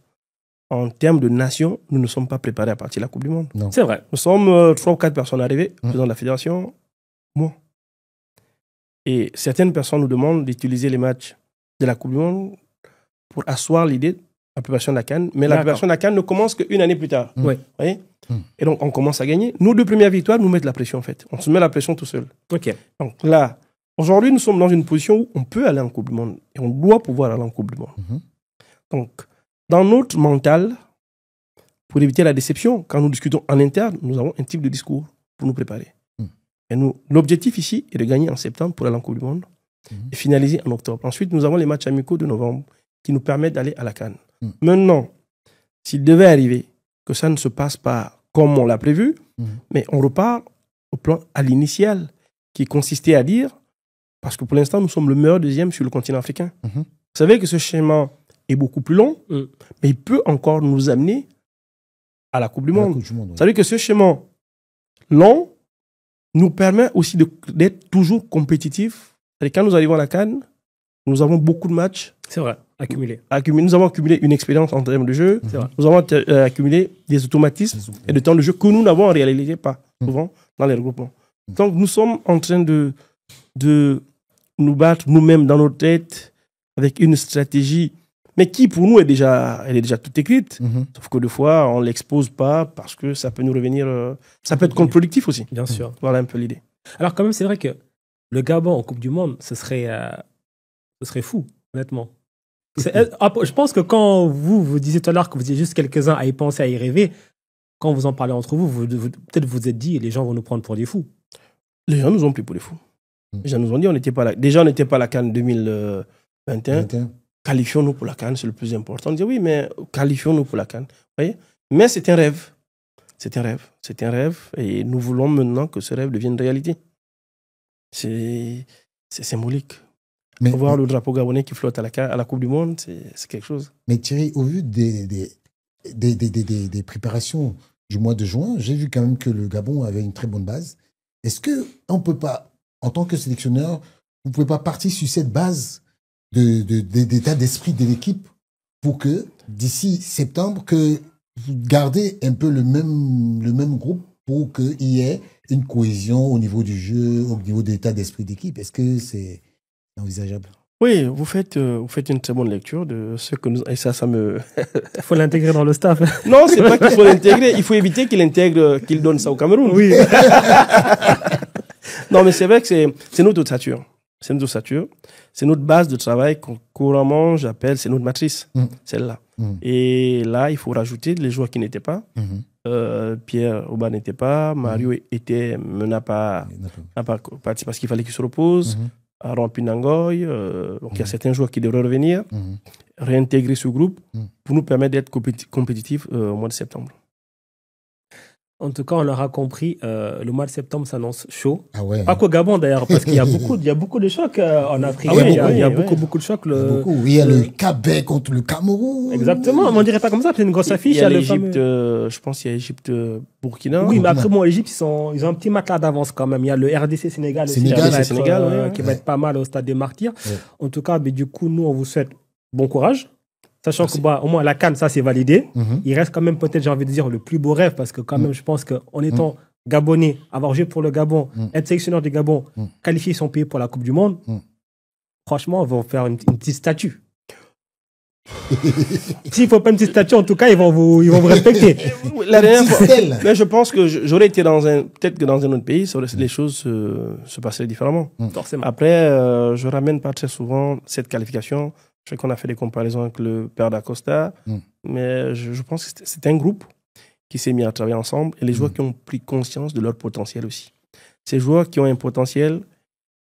en termes de nation, nous ne sommes pas préparés à partir de la Coupe du Monde. Non. C'est vrai. Nous sommes 3 ou 4 personnes arrivées, le président de la fédération, moi. Et certaines personnes nous demandent d'utiliser les matchs de la Coupe du Monde pour asseoir l'idée de la préparation de la CAN. Mais la préparation de la CAN ne commence qu'une année plus tard. Oui. Vous voyez? Et donc, on commence à gagner. Nos 2 premières victoires nous mettent la pression, en fait. On se met la pression tout seul. OK. Donc là, aujourd'hui, nous sommes dans une position où on peut aller en Coupe du Monde. Et on doit pouvoir aller en Coupe du Monde. Donc, dans notre mental, pour éviter la déception, quand nous discutons en interne, nous avons un type de discours pour nous préparer. Et l'objectif ici est de gagner en septembre pour aller en Coupe du Monde et finaliser en octobre. Ensuite, nous avons les matchs amicaux de novembre qui nous permettent d'aller à la CAN. Maintenant, s'il devait arriver que ça ne se passe pas comme on l'a prévu, mais on repart au plan à l'initial, qui consistait à dire, parce que pour l'instant, nous sommes le meilleur 2e sur le continent africain. Vous savez que ce schéma est beaucoup plus long, mais il peut encore nous amener à la Coupe du Monde. Vous savez que ce schéma long nous permet aussi d'être toujours compétitifs. Et quand nous arrivons à la CAN, nous avons beaucoup de matchs. C'est vrai, accumulés. Nous avons accumulé une expérience en termes de jeu. Nous avons accumulé des automatismes et de temps de jeu que nous n'avons en réalité pas souvent dans les regroupements. Donc nous sommes en train de nous battre nous-mêmes dans nos têtes avec une stratégie, mais qui pour nous elle est déjà toute écrite. Sauf que des fois on l'expose pas parce que ça peut nous revenir, ça peut être contre-productif aussi. Bien sûr. Voilà un peu l'idée. Alors quand même c'est vrai que le Gabon en Coupe du Monde, ce serait fou, honnêtement. Je pense que quand vous disiez tout à l'heure que vous étiez juste quelques-uns à y penser, à y rêver, quand vous en parlez entre vous, peut-être vous êtes dit, les gens vont nous prendre pour des fous. Les gens nous ont pris pour des fous. Les gens nous ont dit, on n'était pas là. Déjà, on n'était pas à la CAN 2021. Qualifions-nous pour la CAN, c'est le plus important. On dit, oui, mais qualifions-nous pour la CAN. Vous voyez? Mais c'est un rêve. C'est un rêve. C'est un rêve. Et nous voulons maintenant que ce rêve devienne réalité. C'est symbolique. Mais voir le drapeau gabonais qui flotte à la Coupe du Monde, c'est quelque chose. Mais Thierry, au vu des préparations du mois de juin, j'ai vu quand même que le Gabon avait une très bonne base. Est-ce qu'on ne peut pas, en tant que sélectionneur, vous ne pouvez pas partir sur cette base d'état d'esprit de l'équipe pour que d'ici septembre, que vous gardez un peu le même groupe pour qu'il y ait une cohésion au niveau du jeu, au niveau de l'état d'esprit d'équipe? Est-ce que c'est envisageable? Oui, vous faites une très bonne lecture de ce que nous... Et ça me... Il faut l'intégrer dans le staff. Non, c'est pas qu'il faut l'intégrer. Il faut éviter qu'il donne ça au Cameroun. Oui. Non, mais c'est vrai que c'est notre ossature. C'est notre ossature. C'est notre base de travail couramment, j'appelle, c'est notre matrice, celle-là. Et là, il faut rajouter les joueurs qui n'étaient pas. Pierre Aubin n'était pas. Mario n'a pas participé parce qu'il fallait qu'il se repose. Aaron Pinangoy, donc il y a certains joueurs qui devraient revenir, réintégrer ce groupe pour nous permettre d'être compétitifs au mois de septembre. En tout cas, on aura compris, le mois de septembre s'annonce chaud. Ah ouais. Pas qu'au Gabon d'ailleurs, parce qu'il y a beaucoup de chocs en Afrique. Ah oui, il y a oui, beaucoup de chocs. Il y a le Cap-Vert contre le Cameroun. Exactement, mais on dirait pas comme ça, c'est une grosse affiche. Il y a le l'Égypte, fameux- je pense qu'il y a l'Égypte, Burkina. Oui, mais après, bon, l'Égypte, ils ont un petit matelas d'avance quand même. Il y a le RDC Sénégal aussi, Sénégal, qui va être, Sénégal, ouais. qui va être pas mal au stade des Martyrs. Ouais. En tout cas, mais du coup, nous, on vous souhaite bon courage. Sachant Merci. que, bah, au moins, la CAN, ça, c'est validé. Mhm. Il reste quand même, peut-être, j'ai envie de dire, le plus beau rêve, parce que quand même, je pense qu'en étant Gabonais, avoir joué pour le Gabon, être sélectionneur du Gabon, qualifier son pays pour la Coupe du Monde, franchement, on va faire une petite statue. S'il ne faut pas une petite statue, en tout cas, ils vont vous respecter. La dernière fois, Stèle. mais je pense que j'aurais été peut-être que dans un autre pays, les choses se passeraient différemment. Forcément. Après, je ramène pas très souvent cette qualification. Je sais qu'on a fait des comparaisons avec le père d'Acosta, mais je pense que c'est un groupe qui s'est mis à travailler ensemble et les joueurs qui ont pris conscience de leur potentiel aussi. Ces joueurs qui ont un potentiel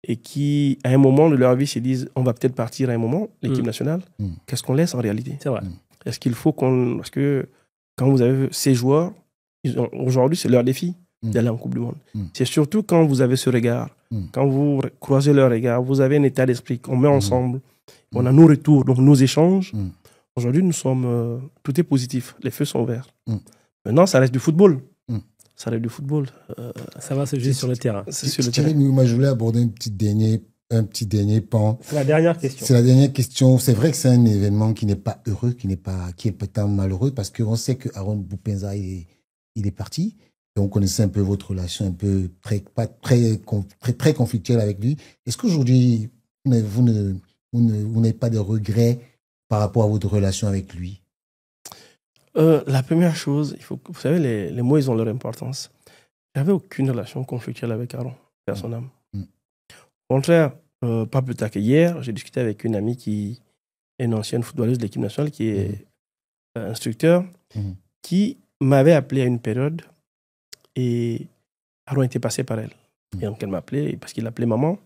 et qui, à un moment de leur vie, se disent on va peut-être partir à un moment, l'équipe nationale, qu'est-ce qu'on laisse en réalité? C'est vrai. Est-ce qu'il faut qu'on... Parce que quand vous avez ces joueurs, aujourd'hui, c'est leur défi d'aller en Coupe du Monde. C'est surtout quand vous avez ce regard, quand vous croisez leur regard, vous avez un état d'esprit qu'on met ensemble, on a nos retours, donc nos échanges. Aujourd'hui, nous sommes... tout est positif, les feux sont verts. Maintenant, ça reste du football. Ça reste du football. Ça va se jouer sur le terrain. C'est sur le Thierry, terrain. moi, je voulais aborder un petit dernier pan. C'est la dernière question. C'est la dernière question. C'est vrai que c'est un événement qui n'est pas heureux, qui est peut-être malheureux, parce qu'on sait que Aaron Boupinza, il est parti. Et on connaissait un peu votre relation, un peu très conflictuelle avec lui. Est-ce qu'aujourd'hui, vous n'avez pas de regrets par rapport à votre relation avec lui? La première chose, vous savez, les mots, ils ont leur importance. Je n'avais aucune relation conflictuelle avec Aaron, personne n'aime. Au contraire, pas plus tard qu'hier, j'ai discuté avec une amie qui est une ancienne footballeuse de l'équipe nationale, qui est instructeur, qui m'avait appelé à une période et Aaron était passé par elle. Et donc elle m'a appelé parce qu'il l'appelait maman.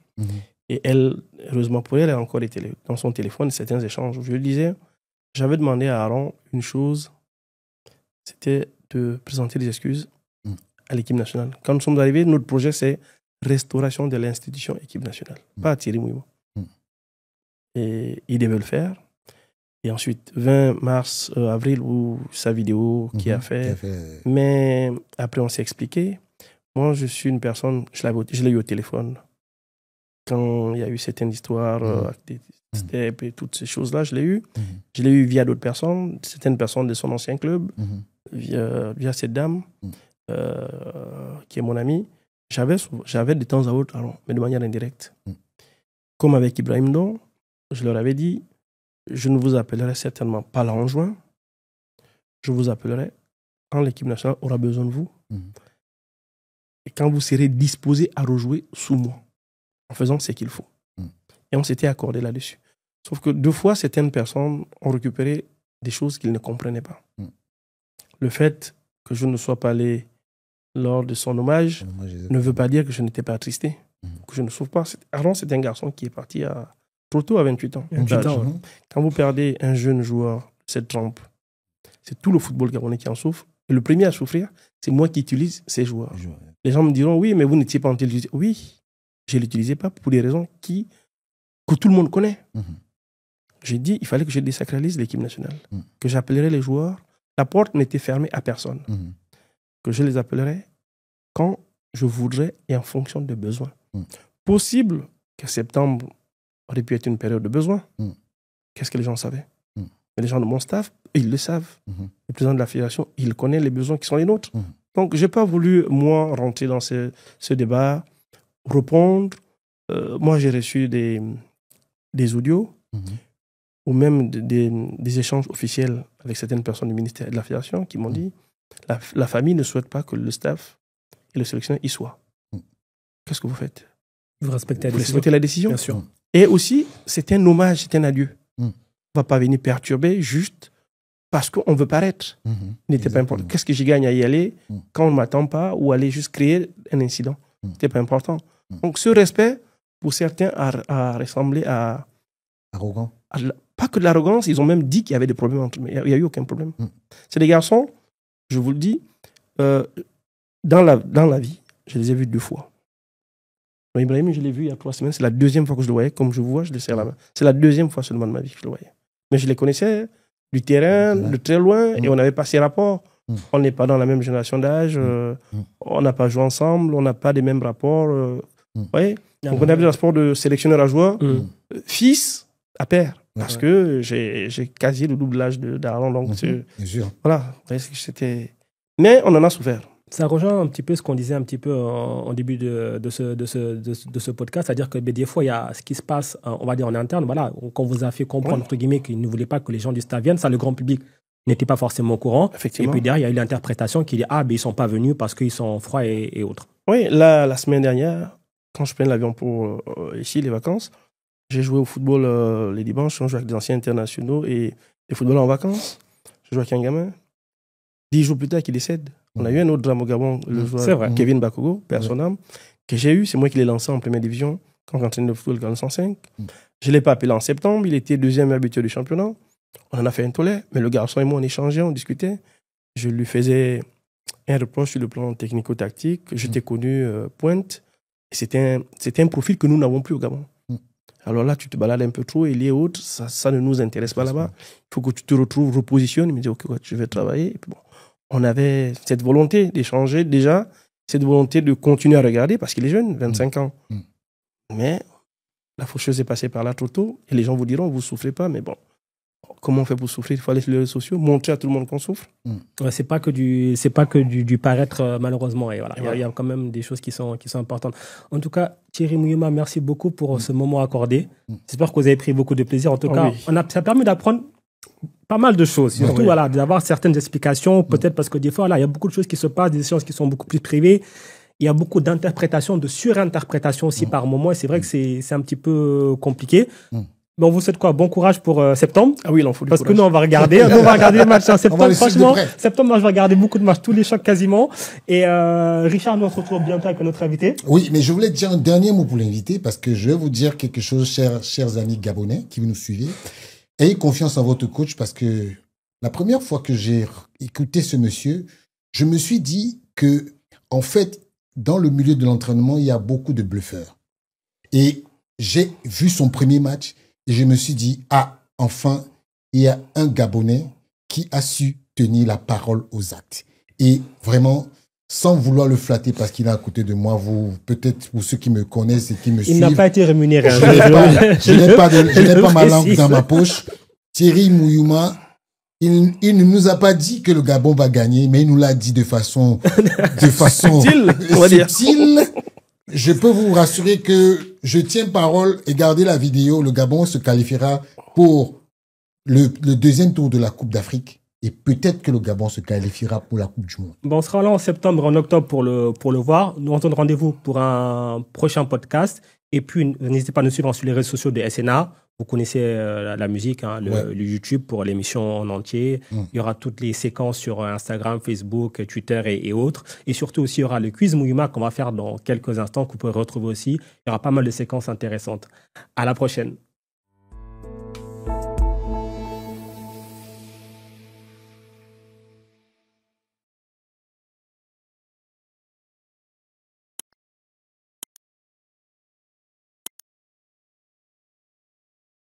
Et elle, heureusement pour elle, elle a encore été dans son téléphone certains échanges. Je lui disais, j'avais demandé à Aaron une chose, c'était de présenter des excuses à l'équipe nationale. Quand nous sommes arrivés, notre projet, c'est restauration de l'institution équipe nationale, pas Thierry Mouillement. Et il devait le faire. Et ensuite, 20 mars, avril, où sa vidéo qui a fait. Mais après, on s'est expliqué. Moi, je suis une personne, je l'ai eu au téléphone. Quand il y a eu certaines histoires, avec des steps et toutes ces choses-là, je l'ai eu. Je l'ai eu via d'autres personnes, certaines personnes de son ancien club, via cette dame, qui est mon amie. J'avais de temps à autre, mais de manière indirecte. Comme avec Ibrahim Don, je leur avais dit, je ne vous appellerai certainement pas là en juin. Je vous appellerai quand l'équipe nationale aura besoin de vous. Et quand vous serez disposé à rejouer sous moi, en faisant ce qu'il faut. Et on s'était accordé là-dessus. Sauf que 2 fois, certaines personnes ont récupéré des choses qu'ils ne comprenaient pas. Le fait que je ne sois pas allé lors de son hommage ne veut pas dire que je n'étais pas attristé, que je ne souffre pas. Aaron, c'est un garçon qui est parti trop tôt à 28 ans. 28 ans, ouais. Quand vous perdez un jeune joueur de cette trempe, c'est tout le football gabonais qui en souffre. Et le premier à souffrir, c'est moi qui utilise ces joueurs. Les gens me diront, oui, mais vous n'étiez pas en train de l'utiliser. Oui, je ne l'utilisais pas pour des raisons que tout le monde connaît. J'ai dit, il fallait que je désacralise l'équipe nationale, que j'appellerais les joueurs. La porte n'était fermée à personne. Que je les appellerais quand je voudrais et en fonction des besoins. Possible que septembre aurait pu être une période de besoin. Qu'est-ce que les gens savaient? Mais les gens de mon staff, ils le savent. Le président de la fédération, il connaît les besoins qui sont les nôtres. Donc, je n'ai pas voulu, moi, rentrer dans ce débat, répondre. Moi, j'ai reçu des audios ou même des échanges officiels avec certaines personnes du ministère et de la fédération qui m'ont dit la famille ne souhaite pas que le staff et le sélectionneur y soient. Qu'est-ce que vous faites? Vous respectez Vous respectez la décision? Bien sûr. Et aussi, c'est un hommage, c'est un adieu. On ne va pas venir perturber juste parce qu'on veut paraître. Il n'était pas important. Qu'est-ce que j'y gagne à y aller quand on ne m'attend pas ou aller juste créer un incident? Ce n'était pas important. Donc, ce respect, pour certains, a ressemblé à... Arrogant. Pas que de l'arrogance, ils ont même dit qu'il y avait des problèmes entre eux. Mais il n'y a eu aucun problème. C'est des garçons, je vous le dis, dans la vie, je les ai vus 2 fois. Ibrahim, je l'ai vu il y a 3 semaines. C'est la 2e fois que je le voyais. Comme je vous vois, je le serre la main. C'est la 2e fois seulement de ma vie que je le voyais. Mais je les connaissais du terrain, de très loin, et on n'avait pas ces rapports. On n'est pas dans la même génération d'âge. On n'a pas joué ensemble. On n'a pas les mêmes rapports. Ouais. Donc, on a le rapport de sélectionneur à joueur, fils à père. Parce que j'ai quasi le double âge d'Aaron. Donc, voilà. C'était... Mais on en a souffert. Ça rejoint un petit peu ce qu'on disait un petit peu en début de ce podcast, c'est-à-dire que des fois, il y a ce qui se passe, on va dire en interne, voilà, qu'on vous a fait comprendre, entre guillemets, qu'ils ne voulaient pas que les gens du stade viennent, ça, le grand public n'était pas forcément au courant. Effectivement. Et puis derrière, il y a eu l'interprétation qui dit, ah, ben ils ne sont pas venus parce qu'ils sont froids et autres. Oui, là, la semaine dernière, quand je prenais l'avion pour ici, les vacances, j'ai joué au football les dimanches, on joue avec des anciens internationaux et des footballeurs en vacances. Je joue avec un gamin. 10 jours plus tard, qui décède. On a eu un autre drame au Gabon, le joueur Kevin Bakogo, père son âme, que j'ai eu. C'est moi qui l'ai lancé en première division quand j'entraînais le football en 105. Je ne l'ai pas appelé en septembre. Il était 2e habitué du championnat. On en a fait un tollé. Mais le garçon et moi, on échangeait, on discutait. Je lui faisais un reproche sur le plan technico-tactique. J'étais connu pointe. Et c'était un profil que nous n'avons plus au Gabon. Alors là, tu te balades un peu trop et les autres, ça ne nous intéresse pas là-bas. Il faut que tu te retrouves, repositionnes. Il me dit, OK, je vais travailler. Et puis bon. On avait cette volonté d'échanger déjà, cette volonté de continuer à regarder parce qu'il est jeune, 25 ans. Mais la faucheuse est passée par là trop tôt et les gens vous diront, vous ne souffrez pas, mais bon, comment on fait pour souffrir? Il faut aller sur les réseaux sociaux, montrer à tout le monde qu'on souffre. Ouais, c'est pas que du paraître, malheureusement. Et voilà, il y a quand même des choses qui sont importantes. En tout cas, Thierry Muyuma, merci beaucoup pour ce moment accordé. J'espère que vous avez pris beaucoup de plaisir. En tout cas, ça permet d'apprendre pas mal de choses, surtout voilà, d'avoir certaines explications, peut-être parce que des fois, là, il y a beaucoup de choses qui se passent, des échanges qui sont beaucoup plus privées. Il y a beaucoup d'interprétations, de surinterprétations aussi par moment, et c'est vrai que c'est un petit peu compliqué. Mais on vous souhaite quoi? Bon courage pour septembre. Ah oui, il en faut du parce courage. Que nous, on va regarder les matchs en septembre. Franchement, septembre, moi, je vais regarder beaucoup de matchs, tous les chocs quasiment. Et Richard, nous, on se retrouve bientôt avec notre invité. Oui, mais je voulais dire un dernier mot pour l'invité, parce que je vais vous dire quelque chose, chers amis gabonais qui nous suivez. Ayez confiance en votre coach, parce que la première fois que j'ai écouté ce monsieur, je me suis dit que, en fait, dans le milieu de l'entraînement, il y a beaucoup de bluffeurs. Et j'ai vu son premier match et je me suis dit, ah, enfin, il y a un Gabonais qui a su tenir la parole aux actes. Et vraiment, sans vouloir le flatter parce qu'il est à côté de moi, peut-être pour ceux qui me connaissent et qui me suivent. Il n'a pas été rémunéré. Je n'ai pas ma langue dans ma poche. Thierry Muyuma, il ne nous a pas dit que le Gabon va gagner, mais il nous l'a dit de façon subtile. Je peux vous rassurer que je tiens parole et gardez la vidéo. Le Gabon se qualifiera pour le deuxième tour de la Coupe d'Afrique. Et peut-être que le Gabon se qualifiera pour la Coupe du Monde. Bon, on sera là en septembre, en octobre pour le voir. Nous, on donne rendez-vous pour un prochain podcast. Et puis, n'hésitez pas à nous suivre sur les réseaux sociaux de SNA. Vous connaissez la musique, hein, le YouTube pour l'émission en entier. Il y aura toutes les séquences sur Instagram, Facebook, Twitter et autres. Et surtout aussi, il y aura le quiz Muyuma qu'on va faire dans quelques instants, que vous pourrez retrouver aussi. Il y aura pas mal de séquences intéressantes. À la prochaine.